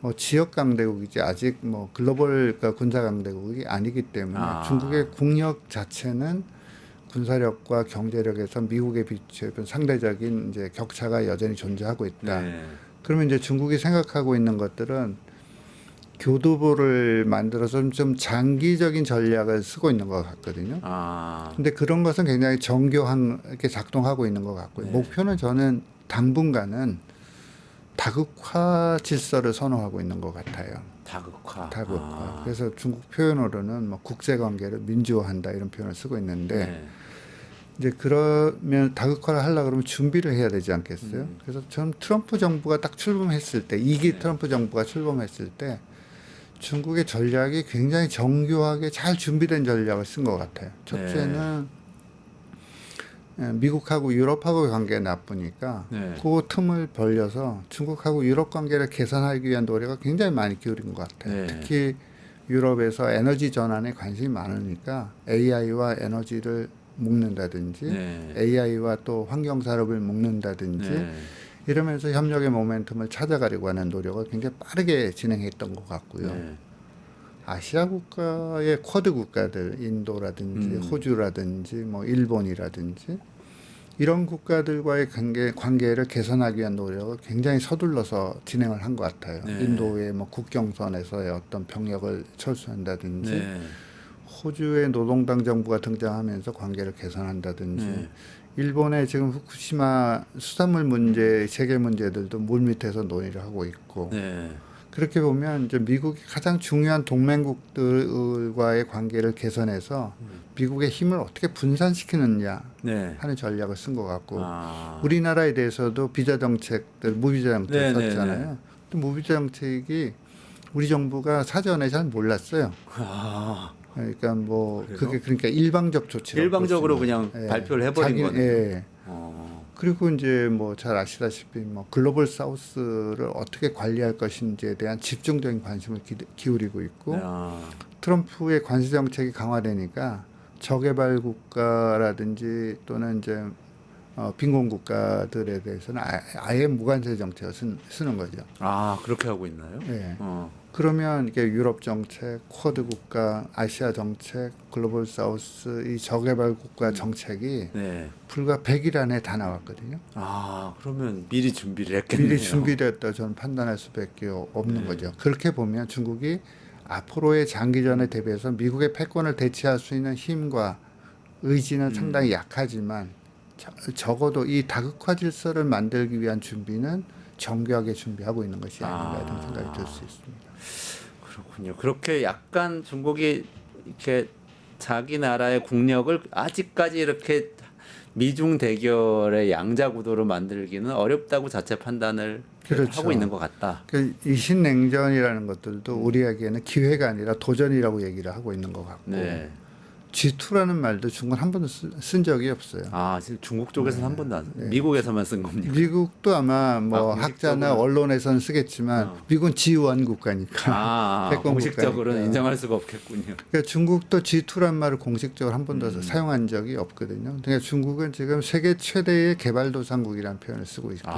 뭐 지역 강대국이지 아직 뭐 글로벌 군사 강대국이 아니기 때문에 중국의 국력 자체는 군사력과 경제력에서 미국에 비추면 상대적인 이제 격차가 여전히 존재하고 있다. 네. 그러면 이제 중국이 생각하고 있는 것들은 교두보를 만들어서 좀 장기적인 전략을 쓰고 있는 것 같거든요. 근데 그런 것은 굉장히 정교하게 작동하고 있는 것 같고요. 네. 목표는 저는 당분간은 다극화 질서를 선호하고 있는 것 같아요. 다극화. 그래서 중국 표현으로는 뭐 국제 관계를 민주화한다 이런 표현을 쓰고 있는데 네. 이제 그러면 다극화를 하려고 그러면 준비를 해야 되지 않겠어요? 그래서 저는 트럼프 정부가 딱 출범했을 때 2기 트럼프 정부가 출범했을 때 중국의 전략이 굉장히 정교하게 잘 준비된 전략을 쓴 것 같아요. 첫째는 미국하고 유럽하고의 관계가 나쁘니까 그 틈을 벌려서 중국하고 유럽 관계를 개선하기 위한 노력을 굉장히 많이 기울인 것 같아요. 특히 유럽에서 에너지 전환에 관심이 많으니까 AI와 에너지를 묶는다든지 AI와 또 환경산업을 묶는다든지 이러면서 협력의 모멘텀을 찾아가려고 하는 노력을 굉장히 빠르게 진행했던 것 같고요. 아시아 국가의 쿼드 국가들, 인도라든지 호주라든지 뭐 일본이라든지 이런 국가들과의 관계를 개선하기 위한 노력을 굉장히 서둘러서 진행을 한 것 같아요. 인도의 뭐 국경선에서의 어떤 병력을 철수한다든지 호주의 노동당 정부가 등장하면서 관계를 개선한다든지 일본의 지금 후쿠시마 수산물 문제, 세계 문제들도 물밑에서 논의를 하고 있고 그렇게 보면 이제 미국이 가장 중요한 동맹국들과의 관계를 개선해서 미국의 힘을 어떻게 분산시키느냐 하는 전략을 쓴 것 같고 우리나라에 대해서도 비자 정책들, 무비자 정책 썼잖아요. 또 무비자 정책이 우리 정부가 사전에 잘 몰랐어요. 그러니까 뭐 그게 그러니까 일방적 조치라고 일방적으로 그냥 발표를 해버린 거네요. 그리고 이제 뭐 잘 아시다시피 뭐 글로벌 사우스를 어떻게 관리할 것인지에 대한 집중적인 관심을 기울이고 있고 트럼프의 관세 정책이 강화되니까 저개발 국가라든지 또는 이제 빈곤 국가들에 대해서는 아예 무관세 정책을 쓰는 거죠. 그렇게 하고 있나요? 네. 그러면 이게 유럽 정책, 쿼드 국가, 아시아 정책, 글로벌 사우스 이 저개발 국가 정책이 불과 100일 안에 다 나왔거든요. 그러면 미리 준비를 했겠네요. 미리 준비됐다 저는 판단할 수밖에 없는 거죠. 그렇게 보면 중국이 앞으로의 장기전에 대비해서 미국의 패권을 대체할 수 있는 힘과 의지는 상당히 약하지만 적어도 이 다극화 질서를 만들기 위한 준비는 정교하게 준비하고 있는 것이 아닌가 이런 생각이 들 수 있습니다. 그렇군요. 그렇게 약간 중국이 이렇게 자기 나라의 국력을 아직까지 이렇게 미중 대결의 양자 구도로 만들기는 어렵다고 자체 판단을 하고 있는 것 같다. 이 신냉전이라는 것들도 우리에게는 기회가 아니라 도전이라고 얘기를 하고 있는 것 같고 G2라는 말도 중국은 한 번도 쓴 적이 없어요. 지금 중국 쪽에서는 한 번도 안 미국에서만 쓴 겁니까? 미국도 아마 뭐 학자나 언론에서는 쓰겠지만 미국은 G1 국가니까 공식적으로는 인정할 수가 없겠군요. 그러니까 중국도 G2란 말을 공식적으로 한 번도 사용한 적이 없거든요. 그러니까 중국은 지금 세계 최대의 개발도상국이라는 표현을 쓰고 있고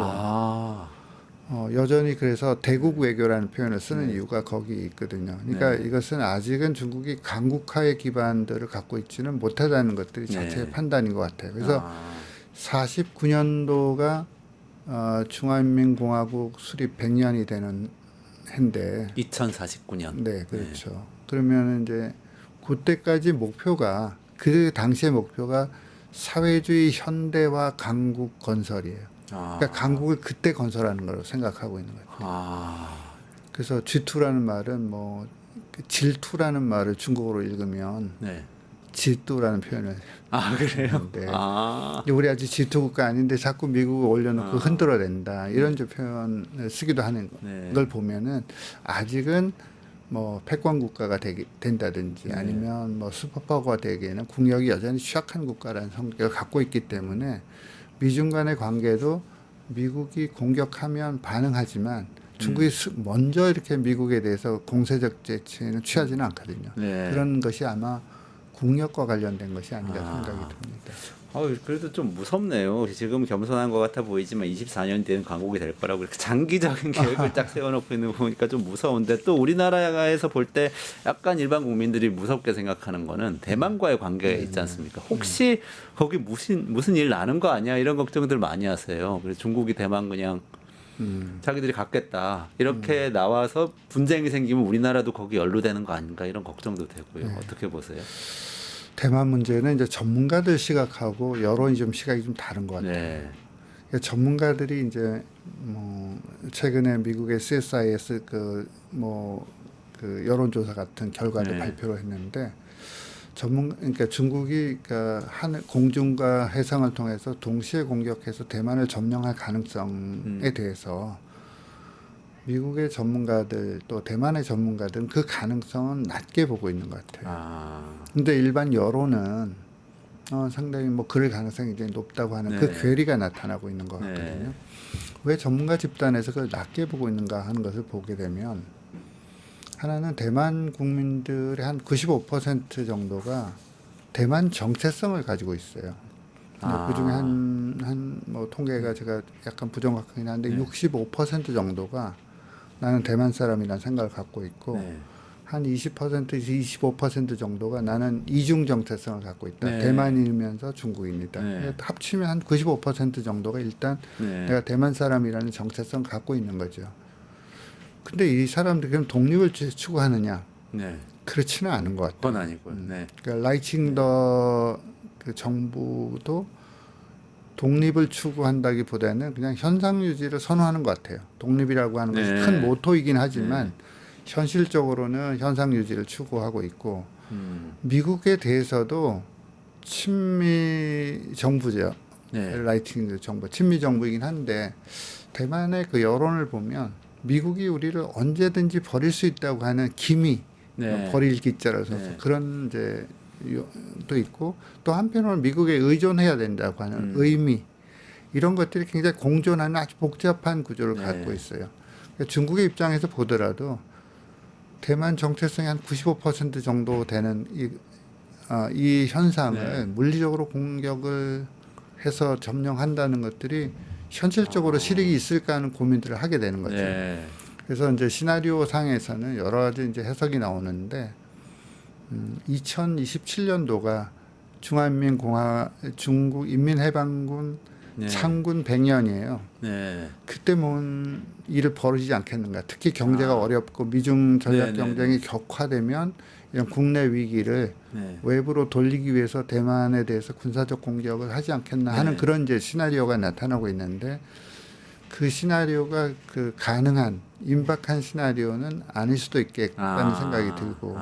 여전히 그래서 대국 외교라는 표현을 쓰는 이유가 거기 있거든요. 그러니까 이것은 아직은 중국이 강국화의 기반들을 갖고 있지는 못하다는 것들이 자체의 판단인 것 같아요. 그래서 49년도가 중화인민공화국 수립 100년이 되는 해인데 2049년. 네, 그렇죠. 그러면 이제 그때까지 목표가 그 당시의 목표가 사회주의 현대화 강국 건설이에요. 그러니까 강국을 그때 건설하는 걸 생각하고 있는 거예요. 그래서 G2라는 말은 뭐 그 질투라는 말을 중국어로 읽으면 네. 질투라는 표현을 아 그래요? 네. 아. 우리 아직 질투국가 아닌데 자꾸 미국을 올려놓고 흔들어댄다 이런 이제 표현을 쓰기도 하는 네. 걸 보면은 아직은 뭐 패권 국가가 된다든지 네. 아니면 뭐 슈퍼파워가 되기에는 국력이 여전히 취약한 국가라는 성격을 갖고 있기 때문에 미중 간의 관계도 미국이 공격하면 반응하지만 중국이 먼저 이렇게 미국에 대해서 공세적 재치는 취하지는 않거든요. 네. 그런 것이 아마 국력과 관련된 것이 아닌가 생각이 듭니다. 그래도 좀 무섭네요. 지금 겸손한 것 같아 보이지만 24년 뒤에는 강국이 될 거라고 이렇게 장기적인 계획을 딱 세워놓고 있는 거 보니까 좀 무서운데 또 우리나라에서 볼 때 약간 일반 국민들이 무섭게 생각하는 거는 대만과의 관계가 있지 않습니까? 혹시 거기 무슨 일 나는 거 아니야? 이런 걱정들 많이 하세요. 그래서 중국이 대만 그냥 자기들이 갖겠다 이렇게 나와서 분쟁이 생기면 우리나라도 거기 연루되는 거 아닌가 이런 걱정도 되고요. 어떻게 보세요? 대만 문제는 이제 전문가들 시각하고 여론이 좀 시각이 좀 다른 것 같아요. 네. 그러니까 전문가들이 이제 뭐 최근에 미국의 CSIS 그 여론조사 같은 결과를 네. 발표를 했는데 그러니까 중국이 그러니까 공중과 해상을 통해서 동시에 공격해서 대만을 점령할 가능성에 대해서 미국의 전문가들 또 대만의 전문가들은 그 가능성은 낮게 보고 있는 것 같아요. 근데 일반 여론은 상당히 뭐 그럴 가능성이 굉장히 높다고 하는 그 괴리가 나타나고 있는 것 같거든요. 왜 전문가 집단에서 그걸 낮게 보고 있는가 하는 것을 보게 되면 하나는 대만 국민들의 한 95% 정도가 대만 정체성을 가지고 있어요. 그 중에 뭐 통계가 제가 약간 부정확하긴 한데 65% 정도가 나는 대만 사람이라는 생각을 갖고 있고 한 20%에서 25% 정도가 나는 이중 정체성을 갖고 있다. 대만인이면서 중국인이다. 합치면 한 95% 정도가 일단 내가 대만 사람이라는 정체성을 갖고 있는 거죠. 근데 이 사람들이 그럼 독립을 추구하느냐? 그렇지는 않은 것 같아요. 그건 아니고요. 그러니까 라이칭더 그 정부도 독립을 추구한다기보다는 그냥 현상 유지를 선호하는 것 같아요. 독립이라고 하는 것이 큰 모토이긴 하지만 현실적으로는 현상 유지를 추구하고 있고 미국에 대해서도 친미 정부죠. 라이팅 정부, 친미 정부이긴 한데 대만의 그 여론을 보면 미국이 우리를 언제든지 버릴 수 있다고 하는 기미, 버릴 기자를 써서 그런 이제 또 있고 또 한편으로는 미국에 의존해야 된다고 하는 의미 이런 것들이 굉장히 공존하는 아주 복잡한 구조를 갖고 있어요. 그러니까 중국의 입장에서 보더라도 대만 정체성이 한 95% 정도 되는 이 현상을 물리적으로 공격을 해서 점령한다는 것들이 현실적으로 실익이 있을까 하는 고민들을 하게 되는 거죠. 그래서 이제 시나리오 상에서는 여러 가지 이제 해석이 나오는데 2027년도가 중국 인민해방군 창군 100년이에요. 그때 뭔 일을 벌어지지 않겠는가. 특히 경제가 어렵고 미중 전략 경쟁이 격화되면 이런 국내 위기를 외부로 돌리기 위해서 대만에 대해서 군사적 공격을 하지 않겠나 하는 그런 이제 시나리오가 나타나고 있는데 그 시나리오가 그 가능한 임박한 시나리오는 아닐 수도 있겠다는 생각이 들고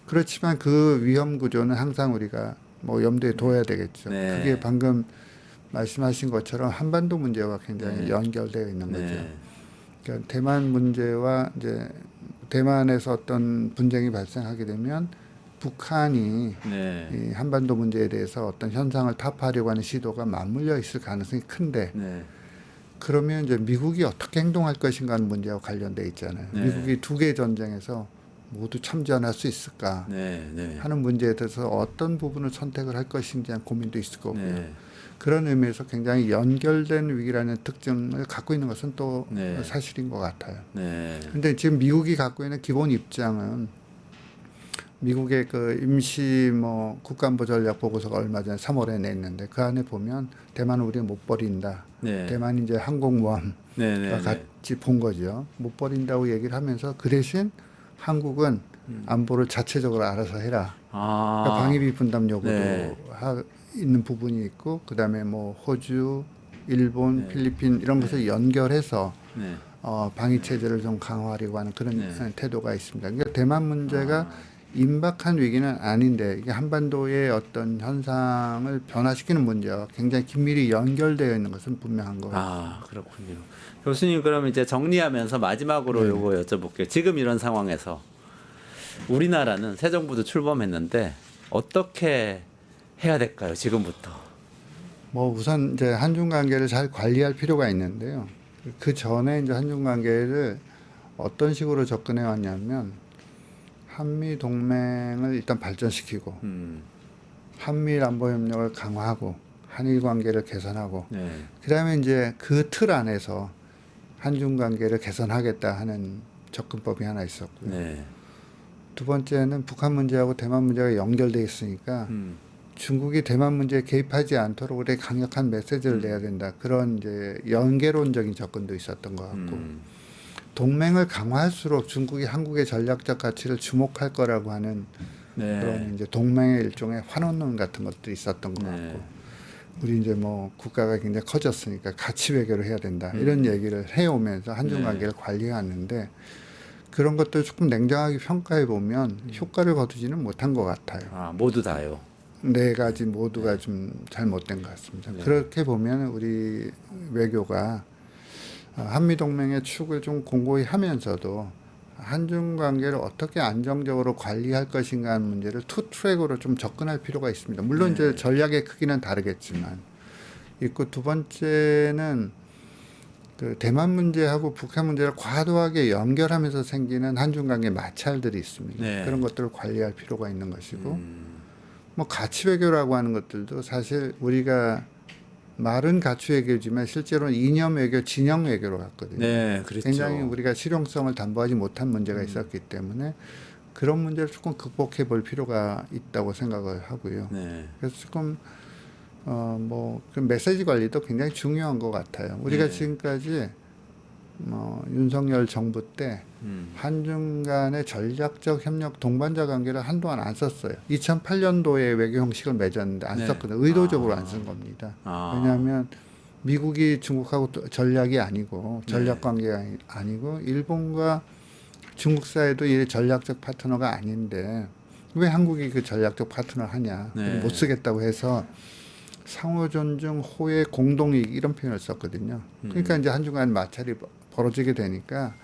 그렇지만 그 위험 구조는 항상 우리가 뭐 염두에 둬야 되겠죠. 그게 방금 말씀하신 것처럼 한반도 문제와 굉장히 연결되어 있는 거죠. 그러니까 대만 문제와 이제 대만에서 어떤 분쟁이 발생하게 되면 북한이 이 한반도 문제에 대해서 어떤 현상을 타파하려고 하는 시도가 맞물려 있을 가능성이 큰데 그러면 이제 미국이 어떻게 행동할 것인가 하는 문제와 관련돼 있잖아요. 미국이 두 개의 전쟁에서 모두 참전할 수 있을까 하는 문제에 대해서 어떤 부분을 선택을 할 것인지 대한 고민도 있을 거고요. 그런 의미에서 굉장히 연결된 위기라는 특징을 갖고 있는 것은 또 사실인 것 같아요. 그런데 지금 미국이 갖고 있는 기본 입장은 미국의 그 임시 뭐 국가안보 전략 보고서가 얼마 전에 3월에 냈는데 그 안에 보면 대만은 우리가 못 버린다. 대만이 이제 항공모함과 같이 본 거죠. 못 버린다고 얘기를 하면서 그 대신 한국은 안보를 자체적으로 알아서 해라. 그러니까 방위비 분담 요구도 있는 부분이 있고 그다음에 뭐 호주, 일본, 필리핀 이런 것을 연결해서 방위 체제를 좀 강화하려고 하는 그런 태도가 있습니다. 그러니까 대만 문제가 임박한 위기는 아닌데 이게 한반도의 어떤 현상을 변화시키는 문제와 굉장히 긴밀히 연결되어 있는 것은 분명한 것 같아요. 그렇군요. 교수님 그럼 이제 정리하면서 마지막으로 요거 여쭤볼게요. 지금 이런 상황에서 우리나라는 새 정부도 출범했는데 어떻게 해야 될까요? 지금부터. 뭐 우선 이제 한중 관계를 잘 관리할 필요가 있는데요. 그 전에 이제 한중 관계를 어떤 식으로 접근해 왔냐면 한미 동맹을 일단 발전시키고 한미일 안보 협력을 강화하고 한일 관계를 개선하고 그다음에 이제 그 틀 안에서 한중 관계를 개선하겠다 하는 접근법이 하나 있었고요. 두 번째는 북한 문제하고 대만 문제가 연결돼 있으니까 중국이 대만 문제에 개입하지 않도록 우리 강력한 메시지를 내야 된다. 그런 이제 연계론적인 접근도 있었던 것 같고 동맹을 강화할수록 중국이 한국의 전략적 가치를 주목할 거라고 하는 그런 이제 동맹의 일종의 환원론 같은 것도 있었던 것 같고 우리 이제 뭐 국가가 굉장히 커졌으니까 가치 외교를 해야 된다 이런 얘기를 해오면서 한중 관계를 관리해 왔는데 그런 것들 조금 냉정하게 평가해 보면 효과를 거두지는 못한 것 같아요. 모두 다요. 네 가지 모두가 좀 잘못된 것 같습니다. 그렇게 보면 우리 외교가 한미 동맹의 축을 좀 공고히 하면서도 한중 관계를 어떻게 안정적으로 관리할 것인가 하는 문제를 투 트랙으로 좀 접근할 필요가 있습니다. 물론 이제 전략의 크기는 다르겠지만 있고 두 번째는 그 대만 문제하고 북한 문제를 과도하게 연결하면서 생기는 한중 관계 마찰들이 있습니다. 그런 것들을 관리할 필요가 있는 것이고 뭐 가치 외교라고 하는 것들도 사실 우리가 말은 가치 외교지만 실제로는 이념 외교, 진영 외교로 갔거든요. 그렇죠. 굉장히 우리가 실용성을 담보하지 못한 문제가 있었기 때문에 그런 문제를 조금 극복해 볼 필요가 있다고 생각을 하고요. 그래서 조금 그 메시지 관리도 굉장히 중요한 것 같아요. 우리가 지금까지 윤석열 정부 때 한중 간의 전략적 협력 동반자 관계를 한동안 안 썼어요. 2008년도에 외교 형식을 맺었는데 안 썼거든요. 의도적으로 안 쓴 겁니다. 왜냐하면 미국이 중국하고 전략이 아니고 전략 관계가 아니고 일본과 중국 사이도 이 전략적 파트너가 아닌데 왜 한국이 그 전략적 파트너를 하냐. 못 쓰겠다고 해서 상호 존중, 호혜, 공동이익 이런 표현을 썼거든요. 그러니까 이제 한중 간 마찰이 벌어지게 되니까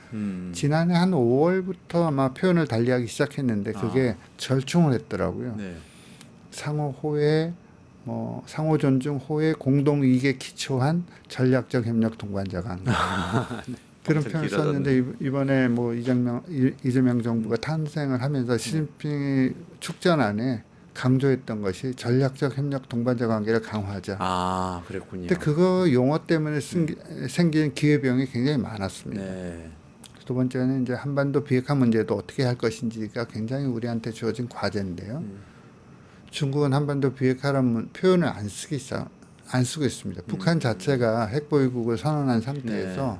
지난해 한 5월부터 아마 표현을 달리하기 시작했는데 그게 절충을 했더라고요. 상호 호혜, 상호 존중, 호혜, 공동 이익에 기초한 전략적 협력 동반자 관계. 그런 표현을 썼는데 이번에 뭐 이재명 정부가 탄생을 하면서 시진핑이 축전안에 강조했던 것이 전략적 협력 동반자 관계를 강화하자. 그랬군요. 근데 그거 용어 때문에 생긴 기회비용이 굉장히 많았습니다. 두 번째는 이제 한반도 비핵화 문제도 어떻게 할 것인지가 굉장히 우리한테 주어진 과제인데요. 중국은 한반도 비핵화라는 표현을 안 쓰고 있습니다. 북한 자체가 핵보유국을 선언한 상태에서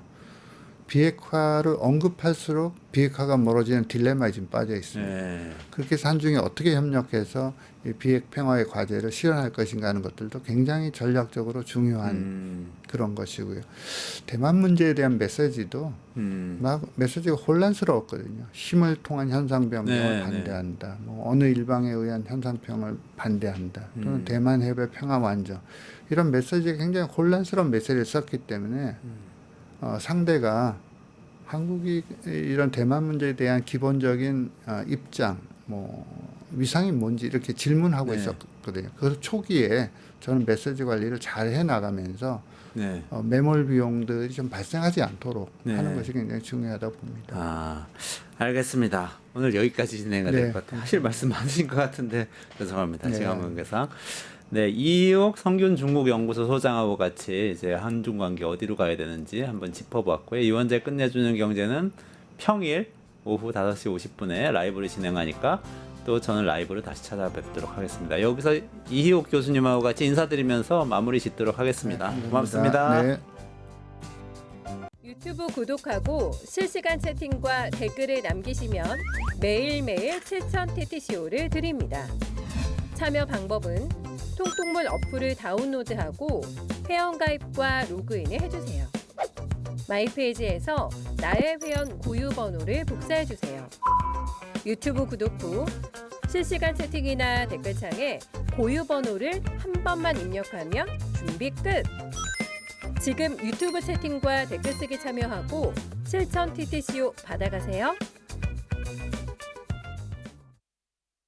비핵화를 언급할수록 비핵화가 멀어지는 딜레마에 지금 빠져 있습니다. 그렇게 해서 한중이 어떻게 협력해서 이 비핵 평화의 과제를 실현할 것인가 하는 것들도 굉장히 전략적으로 중요한 그런 것이고요. 대만 문제에 대한 메시지도 메시지가 혼란스러웠거든요. 힘을 통한 현상변경을 반대한다. 뭐 어느 일방에 의한 현상평을 반대한다. 또는 대만 해협의 평화 완전. 이런 메시지가 굉장히 혼란스러운 메시지를 썼기 때문에 상대가 한국이 이런 대만 문제에 대한 기본적인 입장, 위상이 뭔지 이렇게 질문하고 있었거든요. 그래서 초기에 저는 메시지 관리를 잘 해나가면서 매몰 비용들이 좀 발생하지 않도록 하는 것이 굉장히 중요하다고 봅니다. 알겠습니다. 오늘 여기까지 진행이 될 것 같아요. 하실 말씀 많으신 것 같은데 죄송합니다. 시간 관계상. 이옥 성균 중국연구소 소장하고 같이 이제 한중 관계 어디로 가야 되는지 한번 짚어봤고요. 이원재 끝내주는 경제는 평일 오후 5시 50분에 라이브를 진행하니까 또 저는 라이브를 다시 찾아뵙도록 하겠습니다. 여기서 이희옥 교수님하고 같이 인사드리면서 마무리 짓도록 하겠습니다. 고맙습니다. 유튜브 구독하고 실시간 채팅과 댓글을 남기시면 매일매일 7천 TTCO를 드립니다. 참여 방법은 통통물 어플을 다운로드하고 회원가입과 로그인을 해주세요. 마이페이지에서 나의 회원 고유 번호를 복사해 주세요. 유튜브 구독 후 실시간 채팅이나 댓글창에 고유 번호를 한 번만 입력하면 준비 끝! 지금 유튜브 채팅과 댓글 쓰기 참여하고 실천 TTCO 받아가세요.